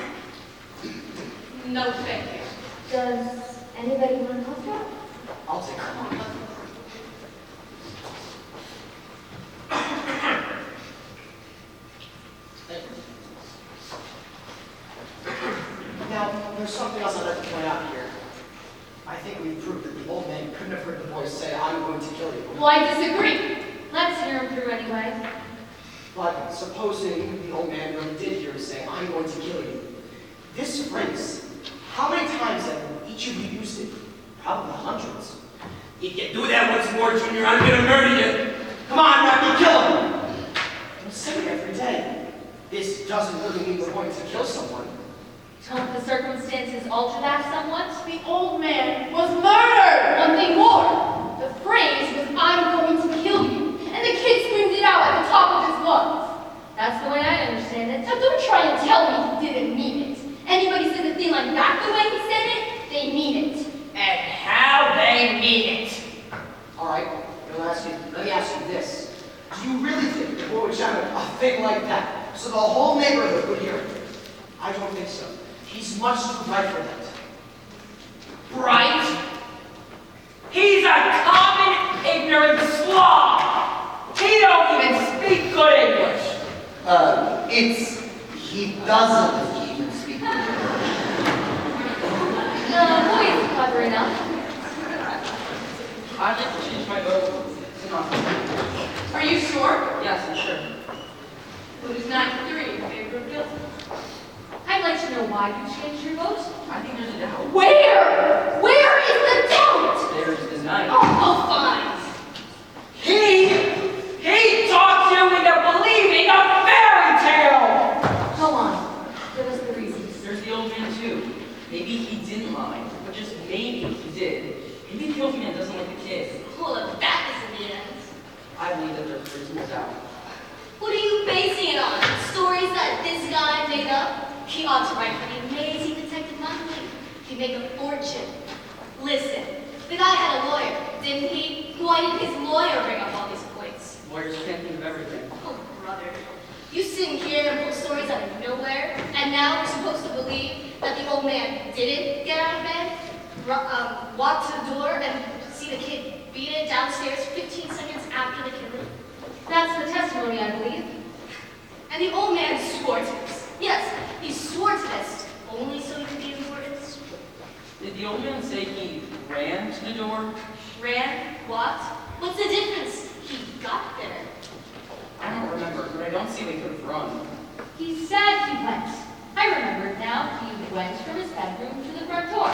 Speaker 4: No, thank you.
Speaker 6: Does anybody want a cough drop?
Speaker 5: I'll take one. Now, there's something else I'd like to point out here. I think we've proved that the old man couldn't have heard the voice say, "I'm going to kill you."
Speaker 4: Well, I disagree.
Speaker 6: Let's hear him through anyway.
Speaker 5: But supposing the old man really did hear him say, "I'm going to kill you," this phrase, how many times have each of you used it? Probably hundreds.
Speaker 7: If you do that once more, Junior, I'm gonna murder you.
Speaker 5: Come on, Rocky, kill him! We say it every day. This doesn't really mean we're going to kill someone.
Speaker 6: Don't the circumstances alter that somewhat?
Speaker 4: The old man was murdered! One thing more. The phrase was, "I'm going to kill you." And the kid screamed it out at the top of his lungs.
Speaker 6: That's the way I understand it.
Speaker 4: Now don't try and tell me he didn't mean it. Anybody says a thing like that the way he said it, they mean it.
Speaker 7: And how they mean it.
Speaker 5: All right, let me ask you this. Do you really think the boy would shout a thing like that so the whole neighborhood would hear it? I don't think so. He's much too bright for that.
Speaker 7: Bright? He's a common, ignorant slob. He don't even speak good English.
Speaker 8: He doesn't even speak English.
Speaker 6: The boy is clever enough.
Speaker 9: I'd like to change my vote.
Speaker 4: Are you sure?
Speaker 9: Yes, I'm sure.
Speaker 4: It was 9-3 in favor of guilty.
Speaker 6: I'd like to know why you changed your vote.
Speaker 9: I think there's a doubt.
Speaker 4: Where? Where is the doubt?
Speaker 9: There's the knife.
Speaker 4: Oh, fine.
Speaker 7: He talked you into believing a fairy tale.
Speaker 6: Go on. Give us the reasons.
Speaker 9: There's the old man too. Maybe he didn't lie, but just maybe he did. Maybe the old man doesn't like the kid.
Speaker 12: Well, if that isn't the end.
Speaker 9: I believe that there's reasonable doubt.
Speaker 12: What are you basing it on? Stories that this guy made up? He ought to write for the amazing Detective Monthly. He'd make a fortune. Listen, the guy had a lawyer, didn't he? Why did his lawyer bring up all these points?
Speaker 9: Lawyers can't think of everything.
Speaker 12: Oh, brother. You sitting here and pull stories out of nowhere, and now we're supposed to believe that the old man didn't get out of bed, walk to the door, and see the kid beat it downstairs 15 seconds after the killing?
Speaker 6: That's the testimony, I believe.
Speaker 12: And the old man swore to this. Yes, he swore to this, only so he could be important.
Speaker 9: Did the old man say he ran to the door?
Speaker 12: Ran? Walked? What's the difference? He got there.
Speaker 9: I don't remember, but I don't see they could have run.
Speaker 6: He said he went. I remember it now. He went from his bedroom to the front door.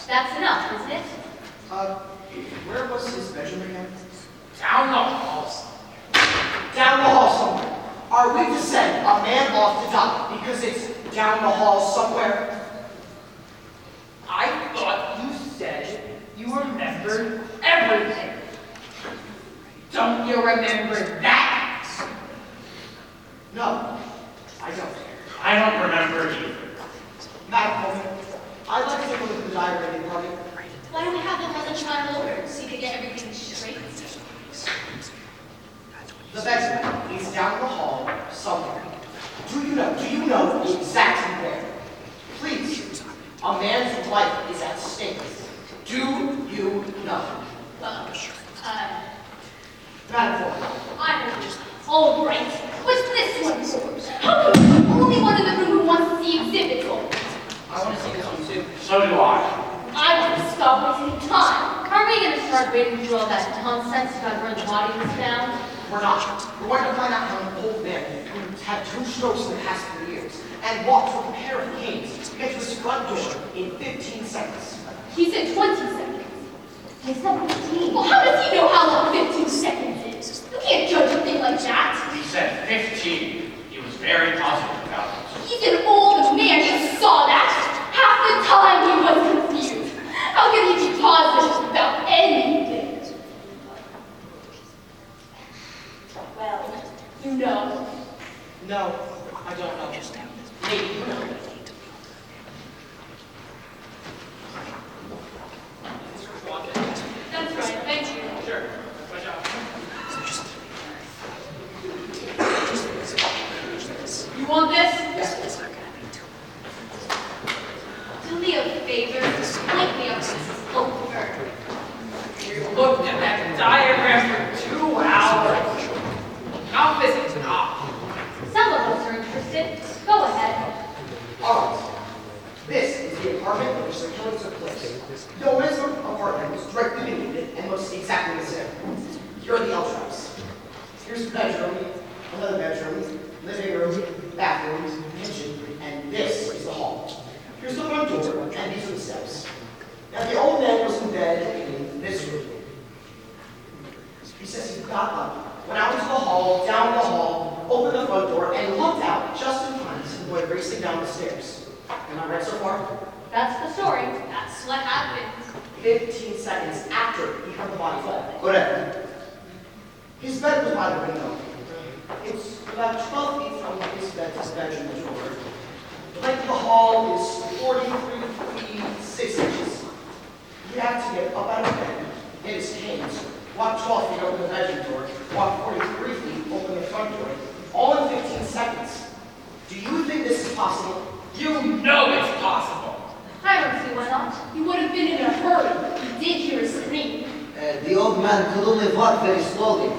Speaker 6: That's enough, isn't it?
Speaker 5: Where was his bedroom again?
Speaker 11: Down the halls.
Speaker 5: Down the hall somewhere. Are we to send a man off to die because it's down the hall somewhere?
Speaker 7: I thought you said you remembered everything. Don't you remember that?
Speaker 5: No, I don't.
Speaker 11: I don't remember either.
Speaker 5: Madam Coleman, I'd like to take a look at the diary again, Harvey.
Speaker 12: Why don't we have him run the trial over so he could get everything straight?
Speaker 5: The bedroom is down the hall somewhere. Do you know exactly where? Please, a man's life is at stake. Do you know?
Speaker 12: Well,
Speaker 5: Madam Flung.
Speaker 3: I heard you. All right. What's this one for? How come you're the only one in the room who wants to see exhibits all night?
Speaker 9: I want to see this one too.
Speaker 11: So do I.
Speaker 3: I want to stop wasting time.
Speaker 6: Are we gonna start waiting through all that nonsense about where the body was found?
Speaker 5: We're not. We're going to find out how an old man who's had 2 strokes in the past 3 years and walked with a pair of canes to get to his front door in 15 seconds.
Speaker 3: He said 20 seconds.
Speaker 6: He said 15.
Speaker 3: Well, how does he know how long 15 seconds is? You can't judge a thing like that.
Speaker 11: He said 15. He was very positive about it.
Speaker 3: He's an old man. You saw that. Half the time he was confused. How can he be positive about anything? Well, you know.
Speaker 5: No, I don't know. Maybe you know.
Speaker 3: That's right. Thank you.
Speaker 11: Sure. Good job.
Speaker 3: You want this? Do me a favor. Light me up this is over.
Speaker 7: You looked at that diagram for 2 hours. Enough is enough.
Speaker 6: Some of us are interested. Go ahead.
Speaker 5: Alright. This is the apartment in which the killing took place. The woman's apartment was directly beneath it and looks exactly the same. Here are the L traps. Here's the bedroom, another bedroom, living room, bathroom, kitchen, and this is the hall. Here's the front door, and these are the steps. Now the old man was in bed in this room. He says he got up, went out into the hall, down the hall, opened the front door, and looked out just in time to see the boy racing down the stairs. Am I right so far?
Speaker 6: That's the story.
Speaker 3: That's what happened.
Speaker 5: 15 seconds after he heard the body fall.
Speaker 8: Correct.
Speaker 5: His bed was by the window. It's about 12 feet from his bed to his bedroom door. The length of the hall is 43 feet 6 inches. He had to get up out of bed, get his canes, walk 12 feet open the bedroom door, walk 43 feet open the front door, all in 15 seconds. Do you think this is possible?
Speaker 7: You know it's possible.
Speaker 6: I don't see why not.
Speaker 3: You would have been in a hurry. You did hear a scream.
Speaker 8: The old man could only walk very slowly.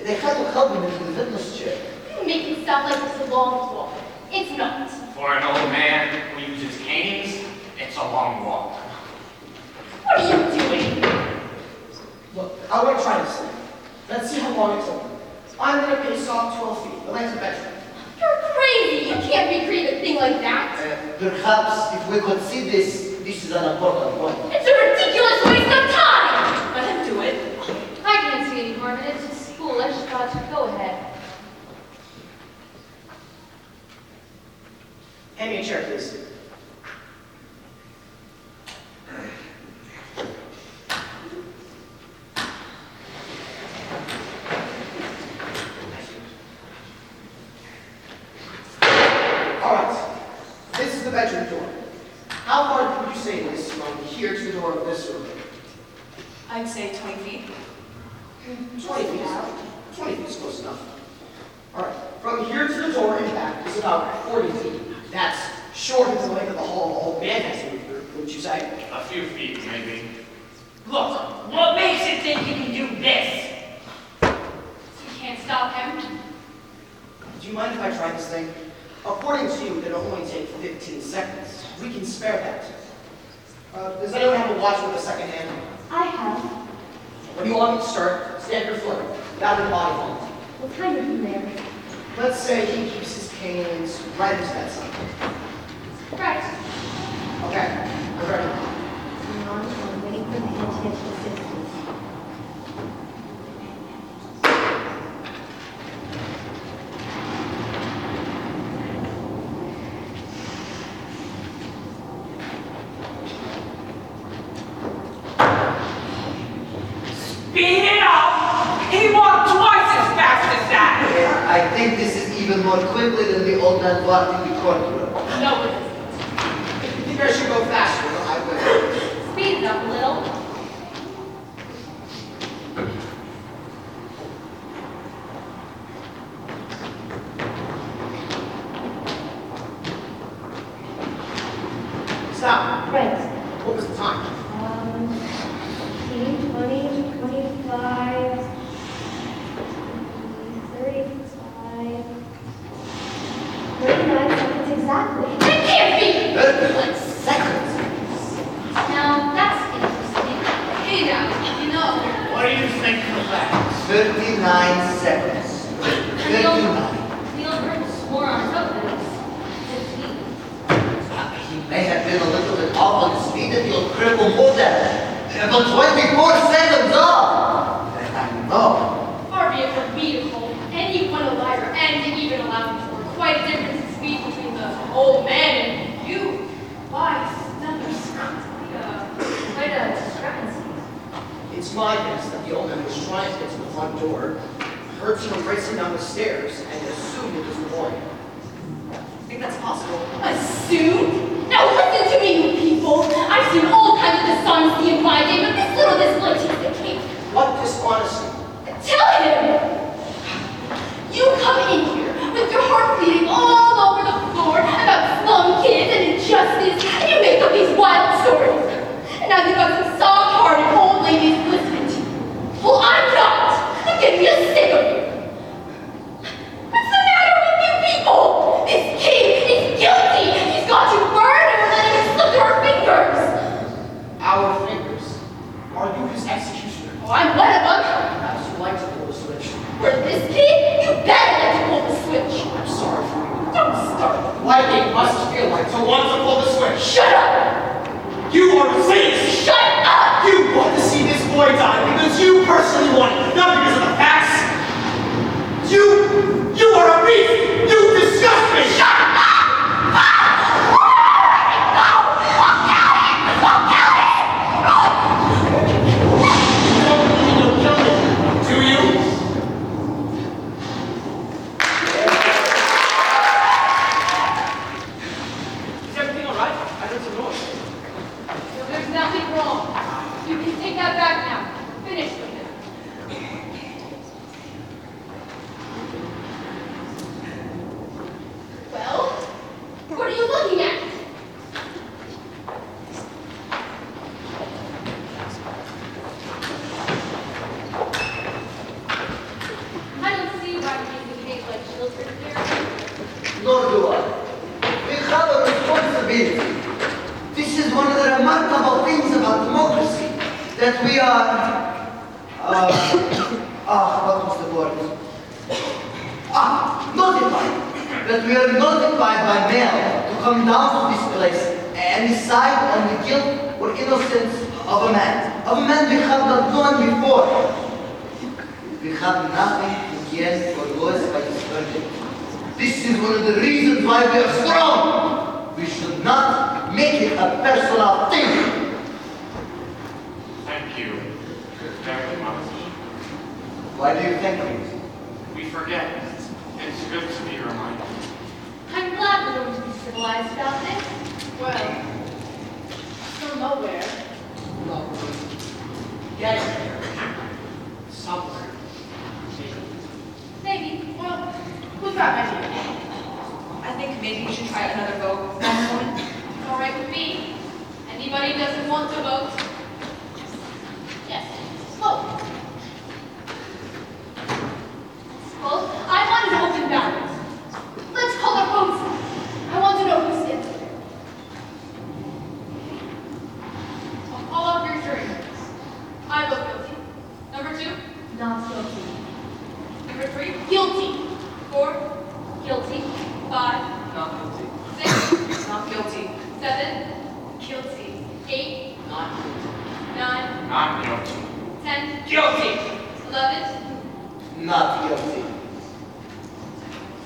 Speaker 8: They had to help him into the witness chair.
Speaker 3: You make it sound like it's a long walk. It's not.
Speaker 11: For an old man who uses canes, it's a long walk.
Speaker 3: What are you doing?
Speaker 5: Look, I want to try this thing. Let's see how long it took. I'm going to pace off 12 feet, the length of the bedroom.
Speaker 3: You're crazy. You can't recreate a thing like that.
Speaker 8: Perhaps if we could see this, this is an important point.
Speaker 3: It's a ridiculous waste of time.
Speaker 7: Let him do it.
Speaker 6: I can't see any harm in it. It's foolish, but go ahead.
Speaker 5: Hand me a chair, please. Alright, this is the bedroom door. How far would you say it is from here to the door of this room?
Speaker 10: I'd say 20 feet.
Speaker 5: 20 feet. 20 feet is close enough. Alright, from here to the door and back is about 40 feet. That's shorter than the length of the hall the old man has to move through, wouldn't you say?
Speaker 11: A few feet, maybe.
Speaker 7: Look, what makes you think you can do this?
Speaker 3: You can't stop him.
Speaker 5: Do you mind if I try this thing? According to you, it'll only take 15 seconds. We can spare that. Does anyone have a watch with a second hand?
Speaker 12: I have.
Speaker 5: When you want me to start, stand your foot, down to the body fall.
Speaker 12: What time are you there?
Speaker 5: Let's say he keeps his canes right at his bedside.
Speaker 3: Right.
Speaker 5: Okay, I'm ready.
Speaker 12: Hang on, I'm waiting for the head to assistance.
Speaker 7: Speed it up! He walked twice as fast as that!
Speaker 8: I think this is even more quickly than the old man walked in the courtroom.
Speaker 3: No, it isn't.
Speaker 5: If you think I should go faster, I will.
Speaker 6: Speed it up a little.
Speaker 5: Stop.
Speaker 12: Right.
Speaker 5: What was the time?
Speaker 12: 15, 20, 25.
Speaker 8: 39 seconds.
Speaker 6: And the old bird swore on his oath that it was 15.
Speaker 8: He may have been a little bit off on his feet and he'll cripple more than but 24 seconds off. I know.
Speaker 3: Far be it from me to call anyone a liar and to even allow for quite a difference in speed between the old man and you. Why, there's
Speaker 6: Quite a discrepancy.
Speaker 5: It's my guess that the old man was trying to get to the front door, heard someone racing down the stairs, and assumed it was the boy.
Speaker 10: I think that's possible.
Speaker 3: assume? Now listen to me, you people. I've seen all kinds of dishonesty in my day, but this little display takes the cake.
Speaker 5: What dishonesty?
Speaker 3: Tell him! You come in here with your heart bleeding all over the floor about slum kids and injustice, and you make up these wild stories. And now you've got some soft-hearted old ladies listening to you. Well, I'm not. I'm getting just sick of you. What's the matter with you people? This kid is guilty. He's got you burned and we're letting him slip through our fingers.
Speaker 5: Our fingers. Are you his executioner?
Speaker 3: Oh, I'm one of them.
Speaker 5: Perhaps you'd like to pull the switch.
Speaker 3: For this kid, you better let him pull the switch.
Speaker 5: I'm sorry for you.
Speaker 3: Don't start.
Speaker 5: Lightning must feel like to want to pull the switch.
Speaker 3: Shut up!
Speaker 5: You are a sadist!
Speaker 3: Shut up!
Speaker 5: You want to see this boy die because you personally want it, not because of the facts. You are a beast! You disgust me!
Speaker 3: Shut up!
Speaker 5: You don't believe you'll kill me, do you? Is everything alright? I heard some noise.
Speaker 3: No, there's nothing wrong. You can take that back now. Finish with it. Well, what are you looking at?
Speaker 6: I don't see why we behave like children here.
Speaker 8: Nor do I. We have a responsibility. This is one of the remarkable things about democracy, that we are, what was the word? Notified. That we are notified by mail to come down to this place and decide on the guilt or innocence of a man. Of a man we have not known before. We have nothing to gain or lose by this verdict. This is one of the reasons why we are strong. We should not make it a personal thing.
Speaker 11: Thank you very much.
Speaker 8: Why do you thank me?
Speaker 11: We forget. It's good to be reminded.
Speaker 6: I'm glad we're going to be civilized about this.
Speaker 4: Well, from nowhere.
Speaker 5: No. Get it there. Somewhere.
Speaker 6: Maybe.
Speaker 4: Well, who's got an idea?
Speaker 10: I think maybe we should try another vote next one.
Speaker 3: All right with me. Anybody who doesn't want to vote? Yes. Vote. Well, I want an open ballot. Let's call our votes. I want to know who stands there. I'll call up your jury members. I vote guilty. Number 2,
Speaker 6: Not guilty.
Speaker 3: number 3, guilty. 4,
Speaker 6: Guilty.
Speaker 3: 5,
Speaker 5: Not guilty.
Speaker 3: 6,
Speaker 10: Not guilty.
Speaker 3: 7, guilty. 8,
Speaker 5: Not guilty.
Speaker 3: 9,
Speaker 11: Not guilty.
Speaker 3: 10,
Speaker 5: Guilty!
Speaker 3: 11,
Speaker 8: Not guilty.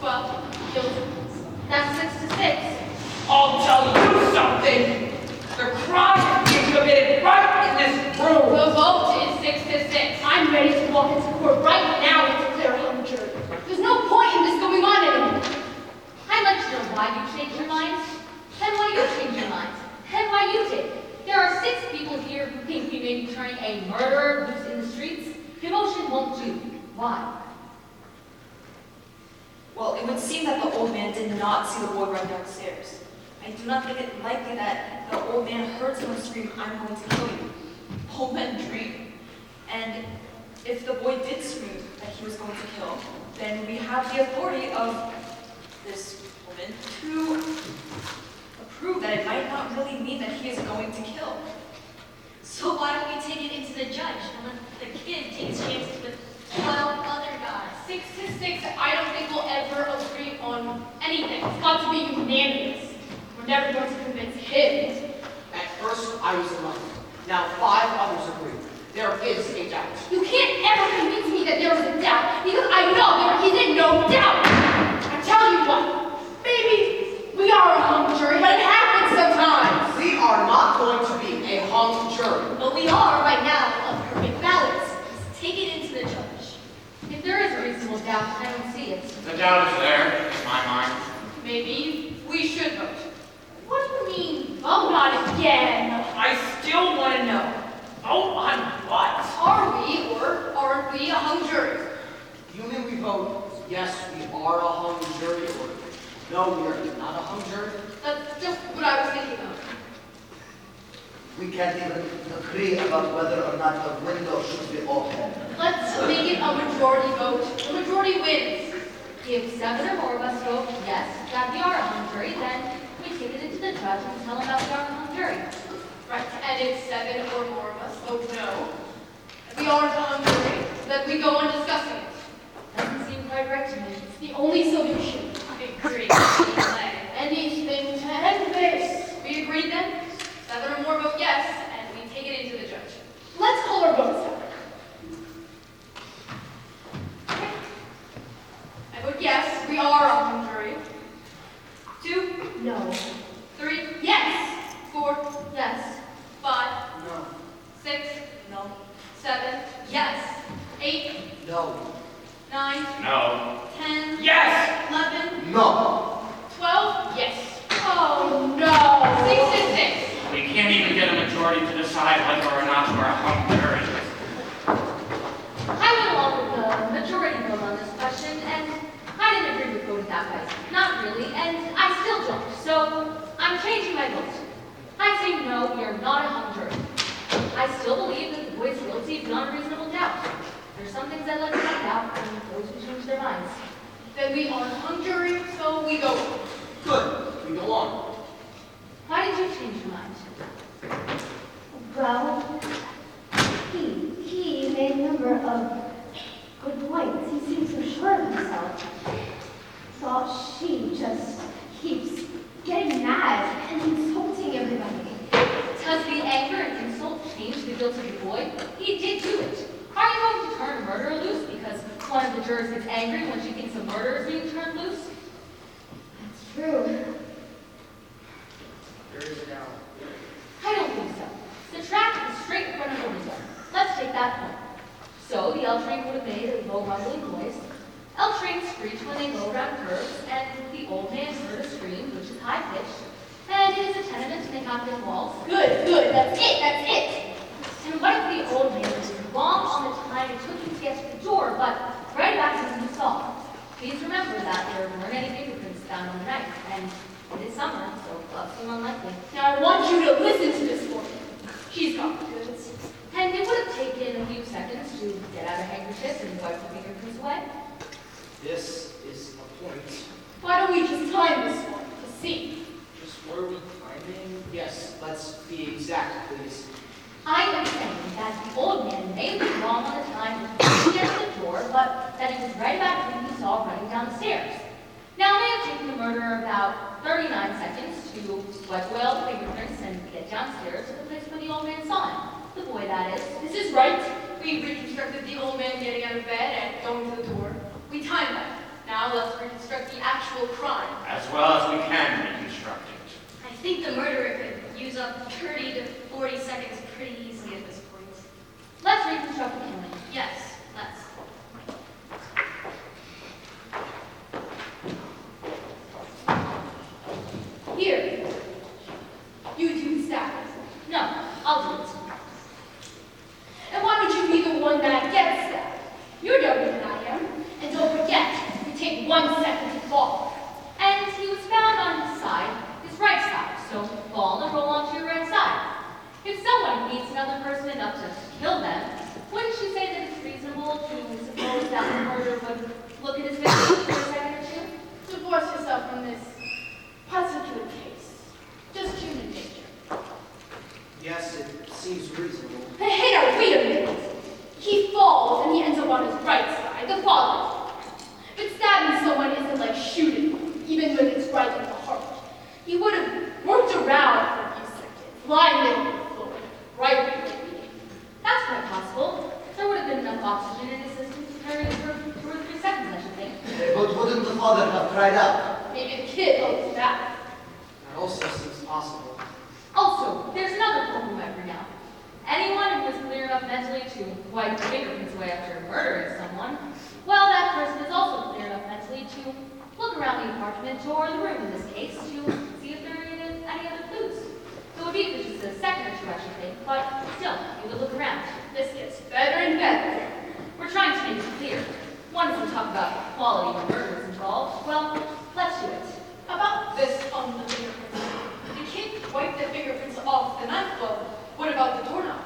Speaker 3: 12, guilty.
Speaker 6: That's 6 to 6.
Speaker 7: I'll tell you something. The crime is being committed right in this room.
Speaker 3: The vote is 6 to 6.
Speaker 4: I'm ready to walk into court right now and declare hung the jury.
Speaker 3: There's no point in this going on anymore.
Speaker 6: I'd like to know why you changed your minds, and why you changed your minds, and why you did. There are 6 people here who think we may be turning a murderer loose in the streets. Devotion won't do. Why?
Speaker 10: Well, it would seem that the old man did not see the boy run downstairs. I do not think it likely that the old man heard someone scream, "I'm going to kill you." Old men dream. And if the boy did scream that he was going to kill, then we have the authority of this woman to prove that it might not really mean that he is going to kill.
Speaker 12: So why don't we take it into the judge and let the kid take his chances with 12
Speaker 3: 6 to 6, I don't think we'll ever agree on anything. It's got to be unanimous. We're never going to convince him.
Speaker 5: At first, I was alone. Now 5 others agree. There is a doubt.
Speaker 3: You can't ever convince me that there is a doubt, because I know there isn't no doubt. I tell you what, maybe we are a hung jury, but it happens sometimes.
Speaker 5: We are not going to be a hung jury.
Speaker 12: But we are right now a perfect balance. Take it into the judge.
Speaker 6: If there is a reasonable doubt, I don't see it.
Speaker 11: The doubt is there, in my mind.
Speaker 3: Maybe we should vote. What do you mean, vote on again?
Speaker 7: I still want to know. Vote on what?
Speaker 3: Are we or aren't we a hung jury?
Speaker 5: You mean we vote, yes, we are a hung jury, or no, we are not a hung jury?
Speaker 3: That's just what I was thinking of.
Speaker 8: We can't even agree about whether or not the window should be open.
Speaker 3: Let's make it a majority vote. The majority wins.
Speaker 6: If 7 or more of us vote yes, that we are a hung jury, then we take it into the judge and tell him that we are a hung jury.
Speaker 3: Right, and if 7 or more of us vote no, and we aren't a hung jury, then we go on discussing it.
Speaker 6: Doesn't seem quite right to me.
Speaker 3: It's the only solution.
Speaker 12: Agreed.
Speaker 3: Anything to end this. We agreed then? 7 or more vote yes, and we take it into the judge. Let's call our votes out. Okay. I vote yes, we are a hung jury. 2,
Speaker 6: No.
Speaker 3: 3, yes. 4,
Speaker 6: Yes.
Speaker 3: 5,
Speaker 5: No.
Speaker 3: 6,
Speaker 6: No.
Speaker 3: 7, yes. 8,
Speaker 8: No.
Speaker 3: 9,
Speaker 11: No.
Speaker 3: 10,
Speaker 7: Yes!
Speaker 3: 11,
Speaker 8: No.
Speaker 3: 12, yes. Oh no! 6 to 6.
Speaker 11: We can't even get a majority to decide whether or not we're a hung jury.
Speaker 6: I went along with the majority vote on this question, and I didn't agree with voting that way. Not really, and I still don't. So I'm changing my vote. I say no, we are not a hung jury. I still believe that the boy is guilty beyond reasonable doubt. There's some things I'd like to find out, and those who change their minds.
Speaker 3: Then we are a hung jury, so we go.
Speaker 5: Good. We go on.
Speaker 6: Why did you change your mind?
Speaker 13: Well, he made a number of good points. He seems so sure of himself. Thought she just keeps getting mad and insulting everybody.
Speaker 6: Does the anger and insult change the guilt of the boy? He did do it. Are you going to turn a murderer loose because one of the jurors gets angry when she thinks a murderer is being turned loose?
Speaker 13: That's true.
Speaker 5: There is a doubt.
Speaker 6: I don't think so. The track is straight in front of the window. Let's take that point. So the L train would have made a low rumbling voice. L trains screech when they go around curves, and the old man heard a scream, which is high pitched, and it is a tenement to make happen walls.
Speaker 3: Good, good, that's it.
Speaker 6: And what if the old man was wrong on the time it took him to get to the door, but right back to the stall? Please remember that there weren't any fingerprints found on the knife, and it is summer, so gloves seem unlikely.
Speaker 3: Now I want you to listen to this woman. She's got the goods.
Speaker 6: And it would have taken a few seconds to get out a handkerchief and wipe the fingerprints away.
Speaker 5: This is a point.
Speaker 3: Why don't we just time this one to see?
Speaker 5: Just where are we timing? Yes, let's be exact, please.
Speaker 6: I am saying that the old man may have been wrong on the time to get to the door, but that it was right about whom he saw running down the stairs. Now, it may have taken the murderer about 39 seconds to wipe away all the fingerprints and get downstairs to the place where the old man saw him. The boy, that is.
Speaker 3: This is right. We reconstructed the old man getting out of bed and going to the door. We timed that. Now let's reconstruct the actual crime.
Speaker 11: As well as we can reconstruct it.
Speaker 12: I think the murderer could use up 30 to 40 seconds pretty easily at this point.
Speaker 6: Let's reconstruct the killing.
Speaker 12: Yes, let's.
Speaker 3: Here. You do the staff.
Speaker 6: No, I'll do it.
Speaker 3: And why would you be the one that gets stabbed? You're younger than I am. And don't forget, you take 1 second to fall.
Speaker 6: And he was found on his side, his right side, so fall and roll onto your right side. If someone beats another person enough to kill them, wouldn't you say that it's reasonable to suppose that the murderer would look at his victim for a second or two?
Speaker 3: Divorce yourself from this particular case. Just human nature.
Speaker 5: Yes, it seems reasonable.
Speaker 3: Hey, now, wait a minute. He falls and he ends up on his right side, the father.
Speaker 8: father have cried out.
Speaker 4: Maybe the kid owes that.
Speaker 5: That also seems possible.
Speaker 6: Also, there's another problem I bring out. Anyone who is clear enough mentally to wipe fingerprints away after murdering someone, well, that person is also clear enough mentally to look around the apartment or the room in this case to see if there are any other clues. So it would be just a second or two, I should think, but still, you would look around.
Speaker 4: This gets better and better.
Speaker 6: We're trying to make it clear. Once we talk about quality of murders involved, well, let's do it.
Speaker 4: About this on the fingerprints. The kid wiped the fingerprints off the nightclub. What about the doorknob?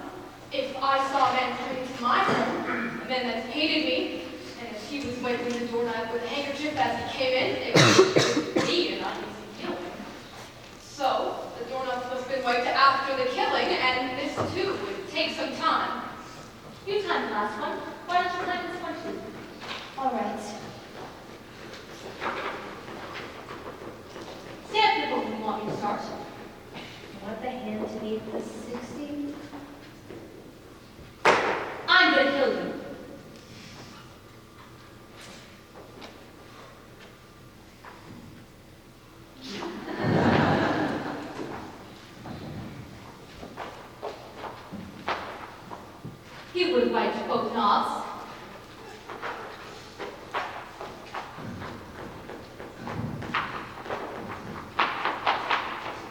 Speaker 4: If I saw a man come into my room, a man that hated me, and if he was wiping the doorknob with a handkerchief as he came in, it would be an uneasy feeling. So, the doorknob must have been wiped after the killing, and this too would take some time.
Speaker 6: You timed the last one. Why don't you play this one too?
Speaker 13: All right.
Speaker 6: Stand people when you want me to start.
Speaker 13: Want the hand to be the 60?
Speaker 6: I'm gonna kill you. He would have wiped both knobs.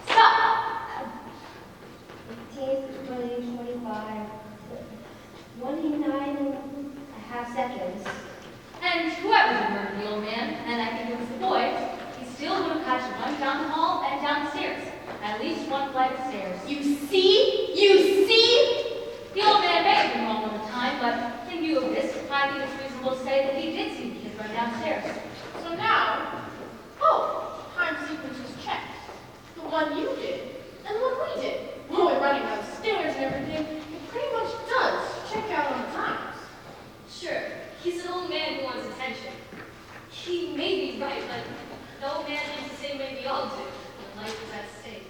Speaker 6: Stop!
Speaker 13: 15, 20, 25, 29 and a half seconds.
Speaker 6: And whoever did murder the old man, and I think it was the boy, he still would have had to run down the hall and down the stairs. At least one flight of stairs.
Speaker 4: You see? You see?
Speaker 6: The old man may have been wrong all the time, but in view of this, I think it's reasonable to say that he did see the kid run downstairs.
Speaker 4: So now, time sequence was checked. The one you did, and the one we did. When running down the stairs and everything, it pretty much does check out on the times.
Speaker 12: Sure, he's an old man who wants attention. He may be right, but the old man thinks the same way we all do when life is at stake.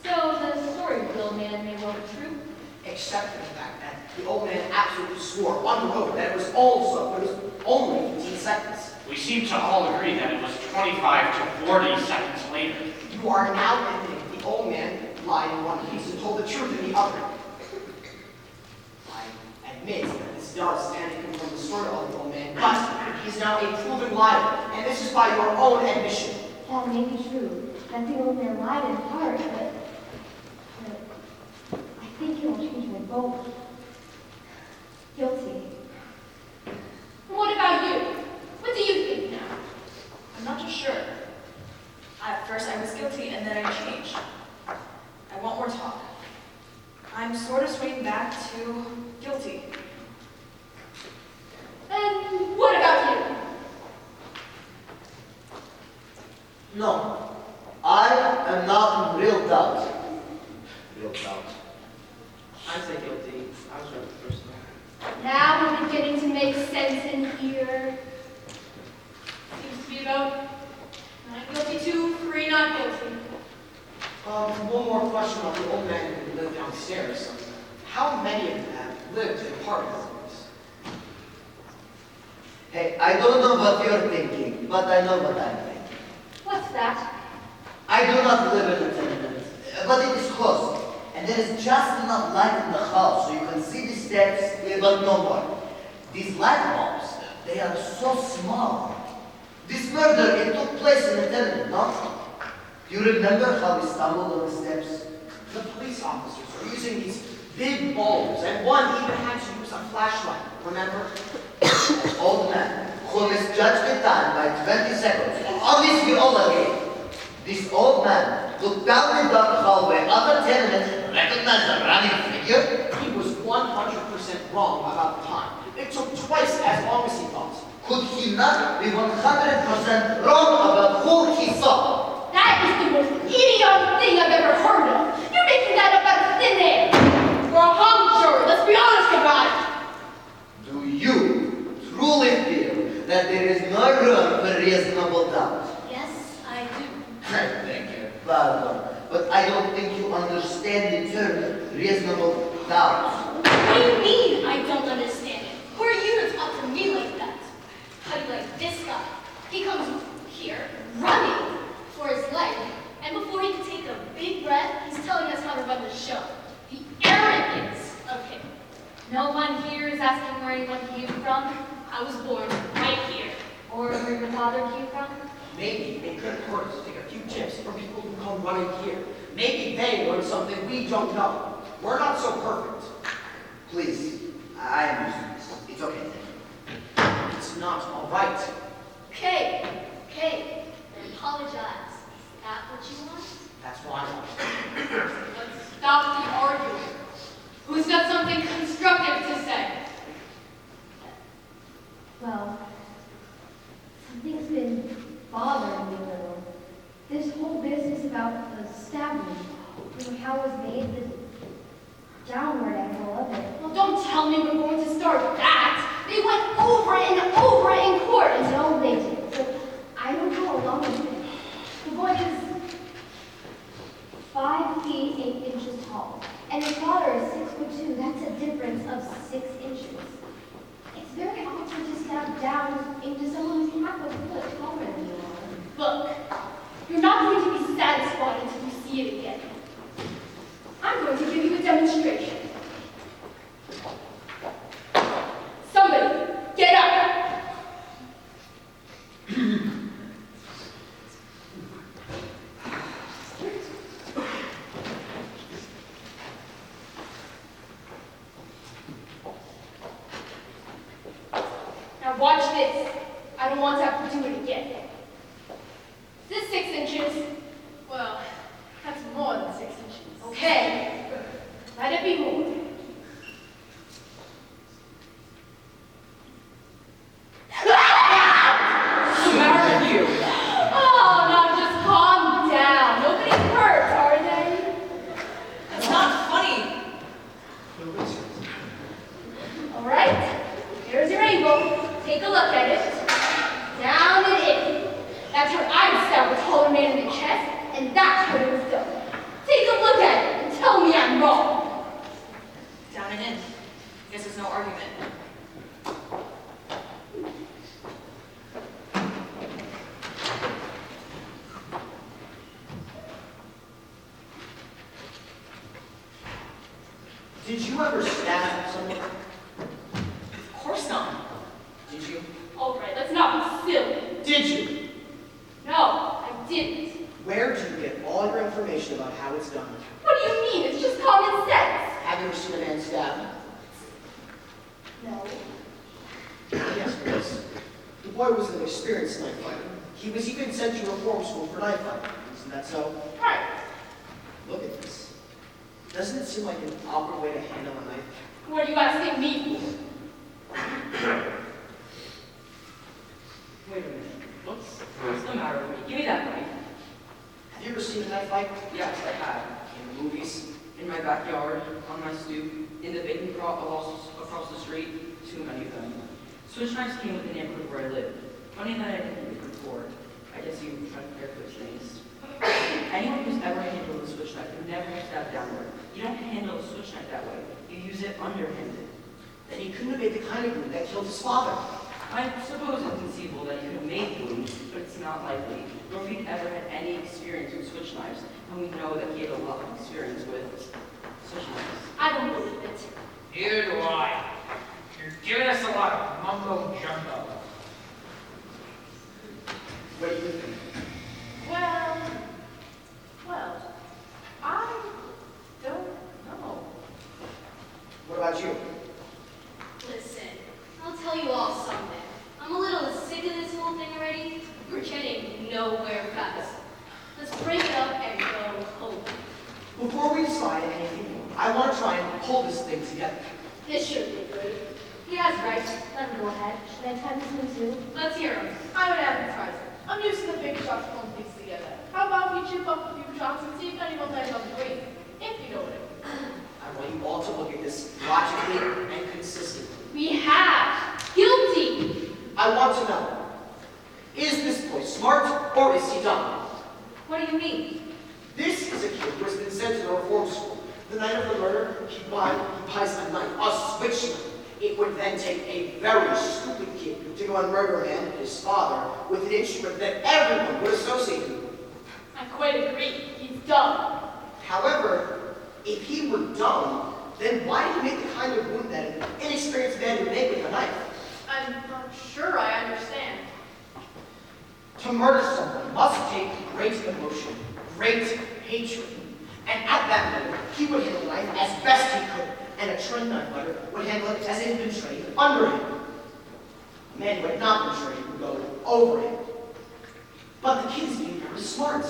Speaker 6: So the story of the old man may well be true.
Speaker 5: Except for the fact that the old man absolutely swore on the road that it was only 15 seconds.
Speaker 11: We seem to all agree that it was 25 to 40 seconds later.
Speaker 5: You are now admitting the old man lied in one case and told the truth in the other. I admit that this does stand to confirm the story of the old man, but he's now a proven liar, and this is by your own admission.
Speaker 13: That may be true, that the old man lied in part, but I think he'll change my vote. Guilty.
Speaker 4: What about you? What do you think now?
Speaker 10: I'm not too sure. At first I was guilty and then I changed. I want more talk. I'm sort of swinging back to guilty.
Speaker 4: And what about you?
Speaker 8: No, I am not in real doubt. Real doubt.
Speaker 5: I say guilty. I was right the first time.
Speaker 4: Now we're beginning to make sense in here. Seems to be about 9 guilty, 2, 3 not guilty.
Speaker 5: One more question about the old man who lived downstairs. How many of them lived in apartments like this?
Speaker 8: Hey, I don't know what you're thinking, but I know what I'm thinking.
Speaker 6: What's that?
Speaker 8: I do not live in a tenement, but it is close. And there is just enough light in the house so you can see the steps, but no more. These light bulbs, they are so small. This murder, it took place in a tenement, no? Do you remember how we stumbled on the steps?
Speaker 5: The police officers were using these big bulbs, and one even had to use a flashlight, remember?
Speaker 8: An old man who misjudged the time by 20 seconds. On this we all agree. This old man looked down the dark hallway of the tenement, recognized the running figure.
Speaker 5: He was 100% wrong about the time. It took twice as long as he thought.
Speaker 8: Could he not be 100% wrong about who he saw?
Speaker 4: That is the most idiotic thing I've ever heard of. You're making that up out of thin air. We're a hung jury, let's be honest about it.
Speaker 8: Do you truly feel that there is no room for reasonable doubt?
Speaker 12: Yes, I do.
Speaker 8: I beg your pardon, but I don't think you understand the term reasonable doubt.
Speaker 12: What do you mean I don't understand it? Who are you to talk to me like that? How do you like this guy? He comes
Speaker 6: No one here is asking where anyone came from,
Speaker 12: I was born right here.
Speaker 6: or where your father came from.
Speaker 5: Maybe it could hurt to take a few tips from people who come running here. Maybe they learn something we don't know. We're not so perfect.
Speaker 8: Please, I am used to this. It's okay.
Speaker 5: It's not all right.
Speaker 12: Okay, then apologize. Is that what you want?
Speaker 5: That's what I want.
Speaker 3: Let's stop the arguing. Who's got something constructive to say?
Speaker 13: Well, something's been bothering me a little. This whole business about the stabbing, how it was made, the downward angle of it.
Speaker 3: Well, don't tell me we're going to start that.
Speaker 13: They went over and over in court until they did. So I don't know how long it's been. The boy is 5 feet 8 inches tall, and his father is 6'2". That's a difference of 6 inches. It's very awkward to stab down into someone who's half a foot taller than you are.
Speaker 3: Look, you're not going to be satisfied until you see it again. I'm going to give you a demonstration. Somebody, get up! Now watch this. I don't want to have to do it again. Is this 6 inches?
Speaker 4: Well, that's more than 6 inches.
Speaker 3: Okay. Let it be more.
Speaker 9: What's the matter with you?
Speaker 3: Oh, now just calm down. Nobody's hurt, are they?
Speaker 10: That's not funny.
Speaker 3: All right. Here's your angle. Take a look at it. Down and in. That's where I would stab a taller man in the chest, and that's what it was done. Take a look at it and tell me I'm wrong.
Speaker 10: Down and in. Guess there's no argument.
Speaker 5: Did you ever stab someone?
Speaker 10: Of course not.
Speaker 5: Did you?
Speaker 3: All right, let's not be silly.
Speaker 5: Did you?
Speaker 3: No, I didn't.
Speaker 5: Where do you get all your information about how it's done?
Speaker 3: What do you mean? It's just common sense.
Speaker 5: Have you ever seen a man stabbed?
Speaker 3: No.
Speaker 5: Yes, Grace. The boy was an experienced knife fighter. He was even sent to reform school for knife fighting. Isn't that so?
Speaker 3: Right.
Speaker 5: Look at this. Doesn't it seem like an awkward way to handle a knife?
Speaker 3: What are you asking me for?
Speaker 9: Wait a minute. What's the matter with me? Give me that knife.
Speaker 5: Have you ever seen a knife fight?
Speaker 9: Yes, I have. In the movies, in my backyard, on my stoop, in the bacon crop across the street, too many of them. Switch knives came with the neighborhood where I live. Funny that I didn't think it before. I guess you try to prepare for those things. Anyone who's ever handled a switch knife can never stab downward. You don't handle a switch knife that way. You use it underhanded.
Speaker 5: Then he couldn't have made the kind of wound that killed his father.
Speaker 9: I suppose it's conceivable that you could have made wounds, but it's not likely. Nor if he'd ever had any experience with switch knives, and we know that he had a lot of experience with switch knives.
Speaker 3: I don't believe it.
Speaker 11: Neither do I. You're giving us a lot of mumbo jumbo.
Speaker 5: What do you think?
Speaker 4: Well, I don't know.
Speaker 5: What about you?
Speaker 12: Listen, I'll tell you all something. I'm a little sick of this whole thing already. We're getting nowhere fast. Let's break it up and go home.
Speaker 5: Before we decide anything, I want to try and pull this thing together.
Speaker 3: This should be good. He has right.
Speaker 13: Let him go ahead. Should I tie this one too?
Speaker 3: Let's hear him.
Speaker 4: I would advertise it. I'm used to the big shots pulling things together. How about we chip up a few shots and see if anyone lands on the green? If you know what I mean.
Speaker 5: I want you all to look at this logically and consistently.
Speaker 3: We have. Guilty.
Speaker 5: I want to know, is this boy smart or is he dumb?
Speaker 3: What do you mean?
Speaker 5: This is a kid who has been sent to a reform school. The night of the murder, he buys a knife, a switch knife. It would then take a very stupid kid to go and murder a man, his father, with an instrument that everyone would associate him with.
Speaker 3: I quite agree. He's dumb.
Speaker 5: However, if he were dumb, then why did he make the kind of wound that an inexperienced man would make with a knife?
Speaker 3: I'm not sure I understand.
Speaker 5: To murder someone must take great emotion, great hatred. And at that moment, he would handle the knife as best he could, and a trained knife fighter would handle it as it had been trained under him. A man who had not been trained would go over him. But the kid is being very smart.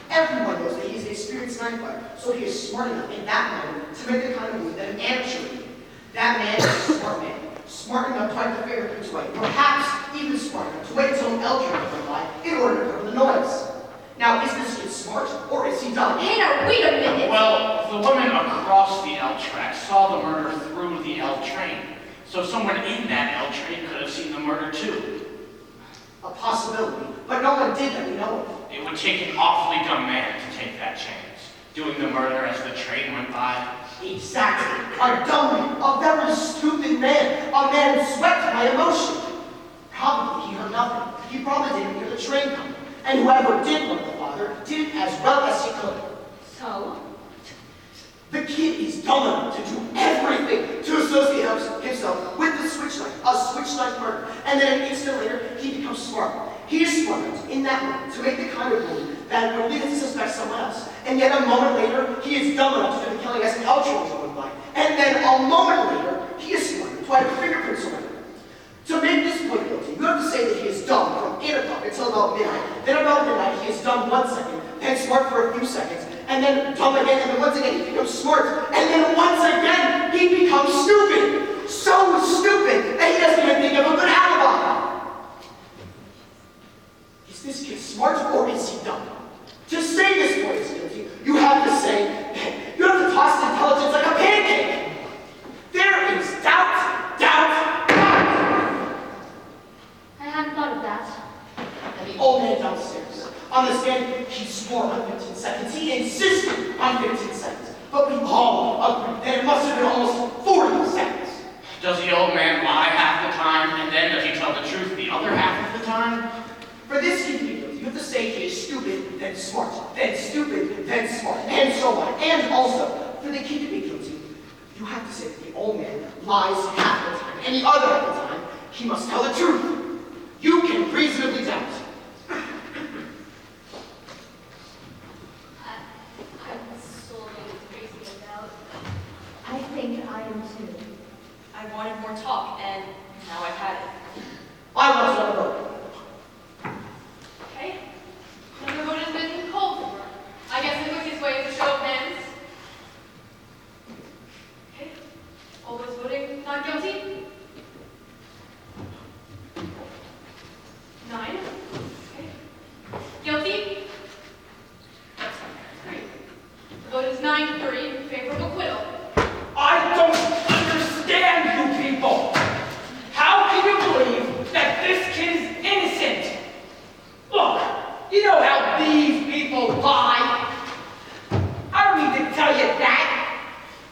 Speaker 5: Everyone knows that he is an experienced knife fighter, so he is smart enough in that moment to make the kind of move that an amateur would do. That man is a smart man. Smart enough to hide the fingerprints away, perhaps even smart enough to wait until an L train comes by in order to cover the noise. Now, is this kid smart, or is he dumb?
Speaker 13: Hey, now, wait a minute!
Speaker 11: Well, the woman across the L track saw the murder through the L train. So someone in that L train could have seen the murder too.
Speaker 5: A possibility, but no one did that we know of.
Speaker 11: It would take an awfully dumb man to take that chance, doing the murder as the train went by.
Speaker 5: Exactly. A dumb man, a very stupid man, a man swept by emotion. Probably he heard nothing. He probably didn't hear the train coming. And whoever did murder the father did it as well as he could.
Speaker 10: So?
Speaker 5: The kid is dumb enough to do everything to associate himself with the switch knife, a switch knife murder. And then an instant later, he becomes smart. He is smart enough in that moment to make the kind of move that would lead him to suspect someone else. And yet a moment later, he is dumb enough to do the killing as an ultra was going by. And then a moment later, he is smart enough to hide fingerprints away. To make this boy guilty, you have to say that he is dumb from 8 o'clock until about midnight. Then about midnight, he is dumb 1 second, then smart for a few seconds, and then dumb again, and then once again he becomes smart, and then once again he becomes stupid. So stupid that he doesn't even think of a good alibi. Is this kid smart or is he dumb? To say this boy is guilty, you have to say, you have to toss his intelligence like a pancake. There is doubt, doubt, doubt.
Speaker 6: I hadn't thought of that.
Speaker 5: And the old man downstairs, on the stand, he swore on 15 seconds. He insisted on 15 seconds. But we all agreed that it must have been almost 40 seconds.
Speaker 11: Does the old man lie half the time, and then does he tell the truth the other half of the time?
Speaker 5: For this kid to be guilty, you have to say he is stupid, then smart, then stupid, then smart, and so on. And also, for the kid to be guilty, you have to say that the old man lies half the time, and the other half the time, he must tell the truth. You can reasonably doubt.
Speaker 12: I'm slowly crazy about.
Speaker 13: I think I am too.
Speaker 10: I wanted more talk, and now I've had it.
Speaker 5: I want to vote.
Speaker 3: Okay. Another vote has been called for. I guess the quickest way is a show of hands. Okay. All those voting not guilty? 9. Okay. Guilty? 3. The vote is 9-3 in favor of acquittal.
Speaker 7: I don't understand you people. How can you believe that this kid is innocent? Look, you know how these people lie. I don't need to tell you that.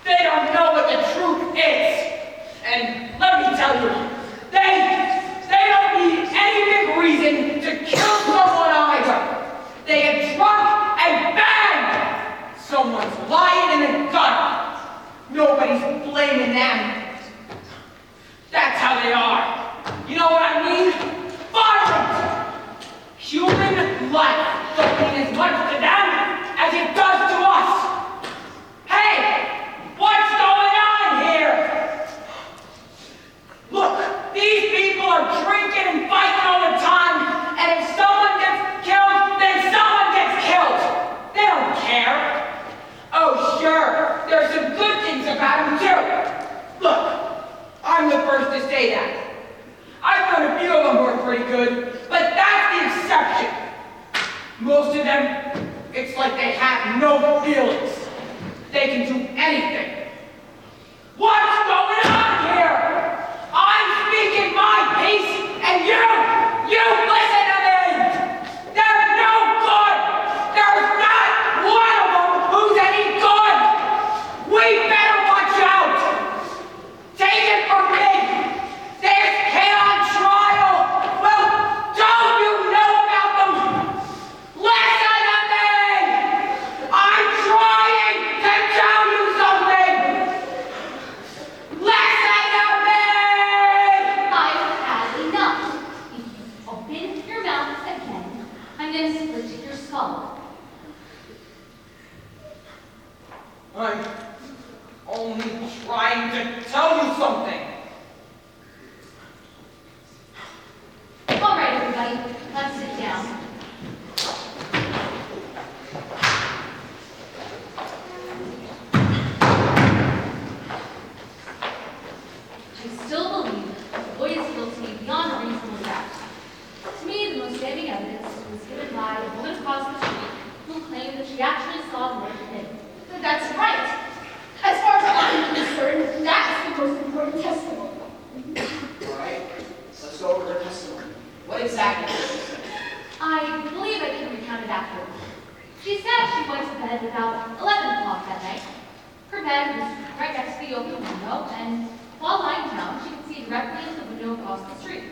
Speaker 7: They don't know what the truth is. And let me tell you, they don't need any big reason to kill someone either. They had drunk and banged. Someone's lying in the gutter. Nobody's blaming them. That's how they are. You know what I mean? Violent! Human life don't mean as much to them as it does to us. Hey, what's going on here? Look, these people are drinking and fighting all the time, and if someone gets killed, then someone gets killed. They don't care. Oh, sure, there's some good things about them, too. Look, I'm the first to say that. I've known a few of them who are pretty good, but that's the exception. Most of them, it's like they have no only trying to tell you something.
Speaker 6: All right, everybody, let's sit down. I still believe the boy is guilty beyond a reasonable doubt. To me, the most damning evidence was given by a woman across the street who claimed that she actually saw the boy hit.
Speaker 4: That's right. As far as I'm concerned, that's the most important testimony.
Speaker 5: All right, let's go over her testimony. What exactly did she say?
Speaker 6: I believe I can recount it afterwards. She said she went to bed about 11 o'clock that night. Her bed was right next to the open window, and while lying down, she could see directly into the window across the street.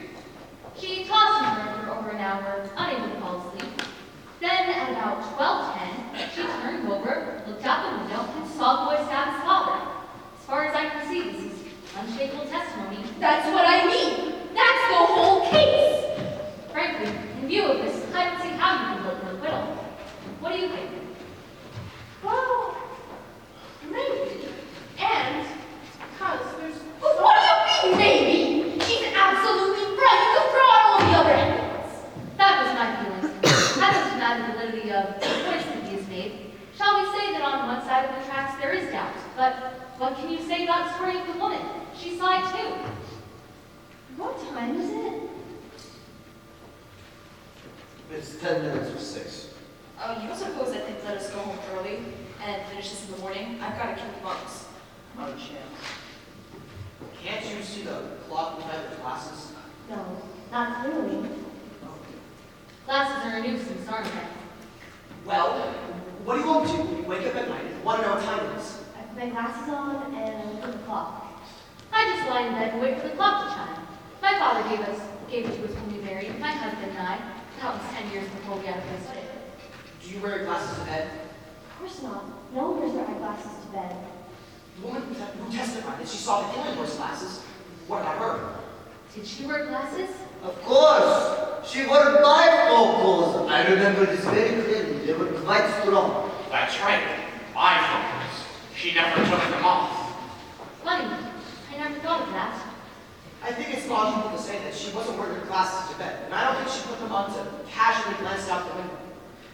Speaker 6: She tossed and turned for over an hour, unable to fall asleep. Then, at about 12:10, she turned over, looked out the window, and saw the boy stab his father. As far as I can see, this is unshakable testimony.
Speaker 4: That's what I mean. That's the whole case.
Speaker 6: Frankly, in view of this, I don't see how you can vote for acquittal. What do you think?
Speaker 4: Well, maybe. And because there's... What do you mean, maybe? She's absolutely right. You can throw out all the other evidence.
Speaker 6: That was my feeling. Having to deny the validity of the points that he has made, shall we say that on one side of the tracks there is doubt, but what can you say about the story of the woman? She saw it too.
Speaker 13: What time is it?
Speaker 8: It's 10 minutes to 6.
Speaker 10: You don't suppose that they'd let us go home early and finish this in the morning? I've got to kill the bugs.
Speaker 5: Not a chance. Can't you see the clock behind the glasses?
Speaker 13: No, not clearly.
Speaker 6: Glasses are a nuisance, aren't they?
Speaker 5: Well, what do you want to do when you wake up at night and want to know what time it is?
Speaker 13: I put my glasses on and I look at the clock.
Speaker 6: I just lie in bed and wait for the clock to chime. My father gave it to us when we married, my husband and I. That was 10 years before we had a place.
Speaker 5: Do you wear your glasses to bed?
Speaker 13: Of course not. No one wears their eyeglasses to bed.
Speaker 5: The woman who testified that she saw the killer wears glasses. What about her?
Speaker 6: Did she wear glasses?
Speaker 8: Of course! She wore bifocals. I remember this very clearly. They were quite strong.
Speaker 11: That's right. Bifocals. She never took them off.
Speaker 6: Funny. I never thought of that.
Speaker 5: I think it's logical to say that she wasn't wearing her glasses to bed, and I don't think she put them on to casually glance out the window.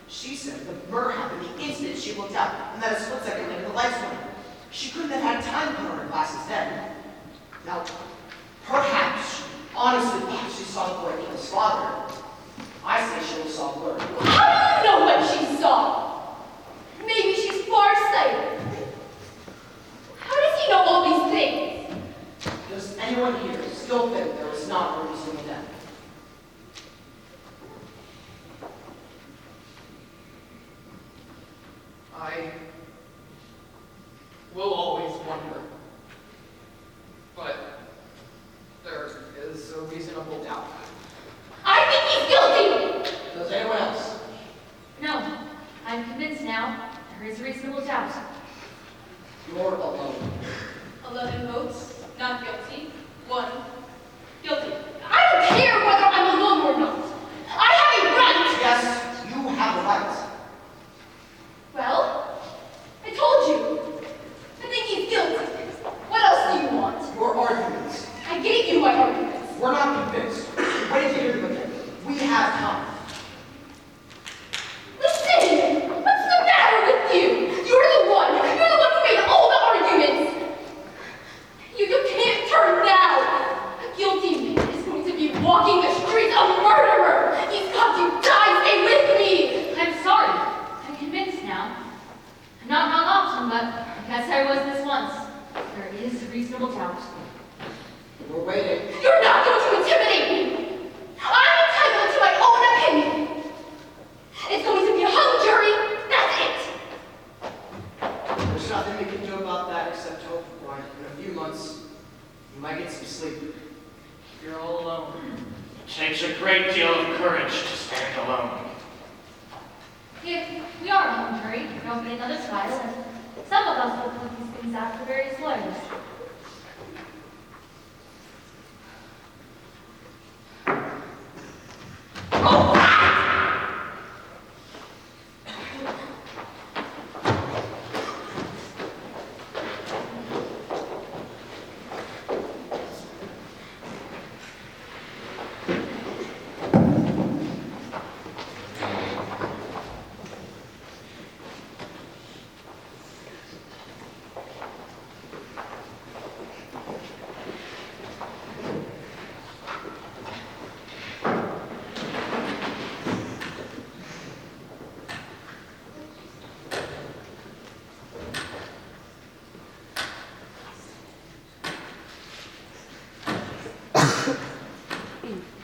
Speaker 5: She said the murder happened the instant she looked out, and that a split second later the lights went on. She couldn't have had time to put on her glasses then. Now, perhaps she honestly thought she saw the boy kill his father. I say she only saw blur.
Speaker 4: How do you know what she saw? Maybe she's farsighted. How does he know all these things?
Speaker 5: Does anyone here still think there is not a reasonable death?
Speaker 9: I will always wonder, but there is a reasonable doubt.
Speaker 4: I think he's guilty!
Speaker 5: Does anyone else?
Speaker 6: No. I'm convinced now there is reasonable doubt.
Speaker 5: You're alone.
Speaker 3: 11 votes, not guilty. 1, guilty.
Speaker 4: I don't care whether I'm alone or not. I have a right!
Speaker 5: Yes, you have a right.
Speaker 4: Well, I told you. I think he's guilty. What else do you want?
Speaker 5: Your arguments.
Speaker 4: I gave you my arguments.
Speaker 5: We're not convinced. Wait to hear them again. We have time.
Speaker 4: Listen! What's the matter with you? You're the one who made all the arguments. You can't turn now. A guilty man is going to be walking the streets a murderer. He's got to die. Stay with me.
Speaker 6: I'm sorry. I'm convinced now. I'm not wrong often, but I guess I was this once. There is reasonable doubt.
Speaker 5: We're waiting.
Speaker 4: You're not going to intimidate me. I'm entitled to my own opinion. It's going to be a hung jury. That's it.
Speaker 5: There's nothing we can do about that except hope, Brian. In a few months, you might get some sleep.
Speaker 9: You're all alone.
Speaker 11: It takes a great deal of courage to stand alone.
Speaker 6: If we are a hung jury, there will be another trial, and some of us will put these things out to various lawyers.
Speaker 14: think.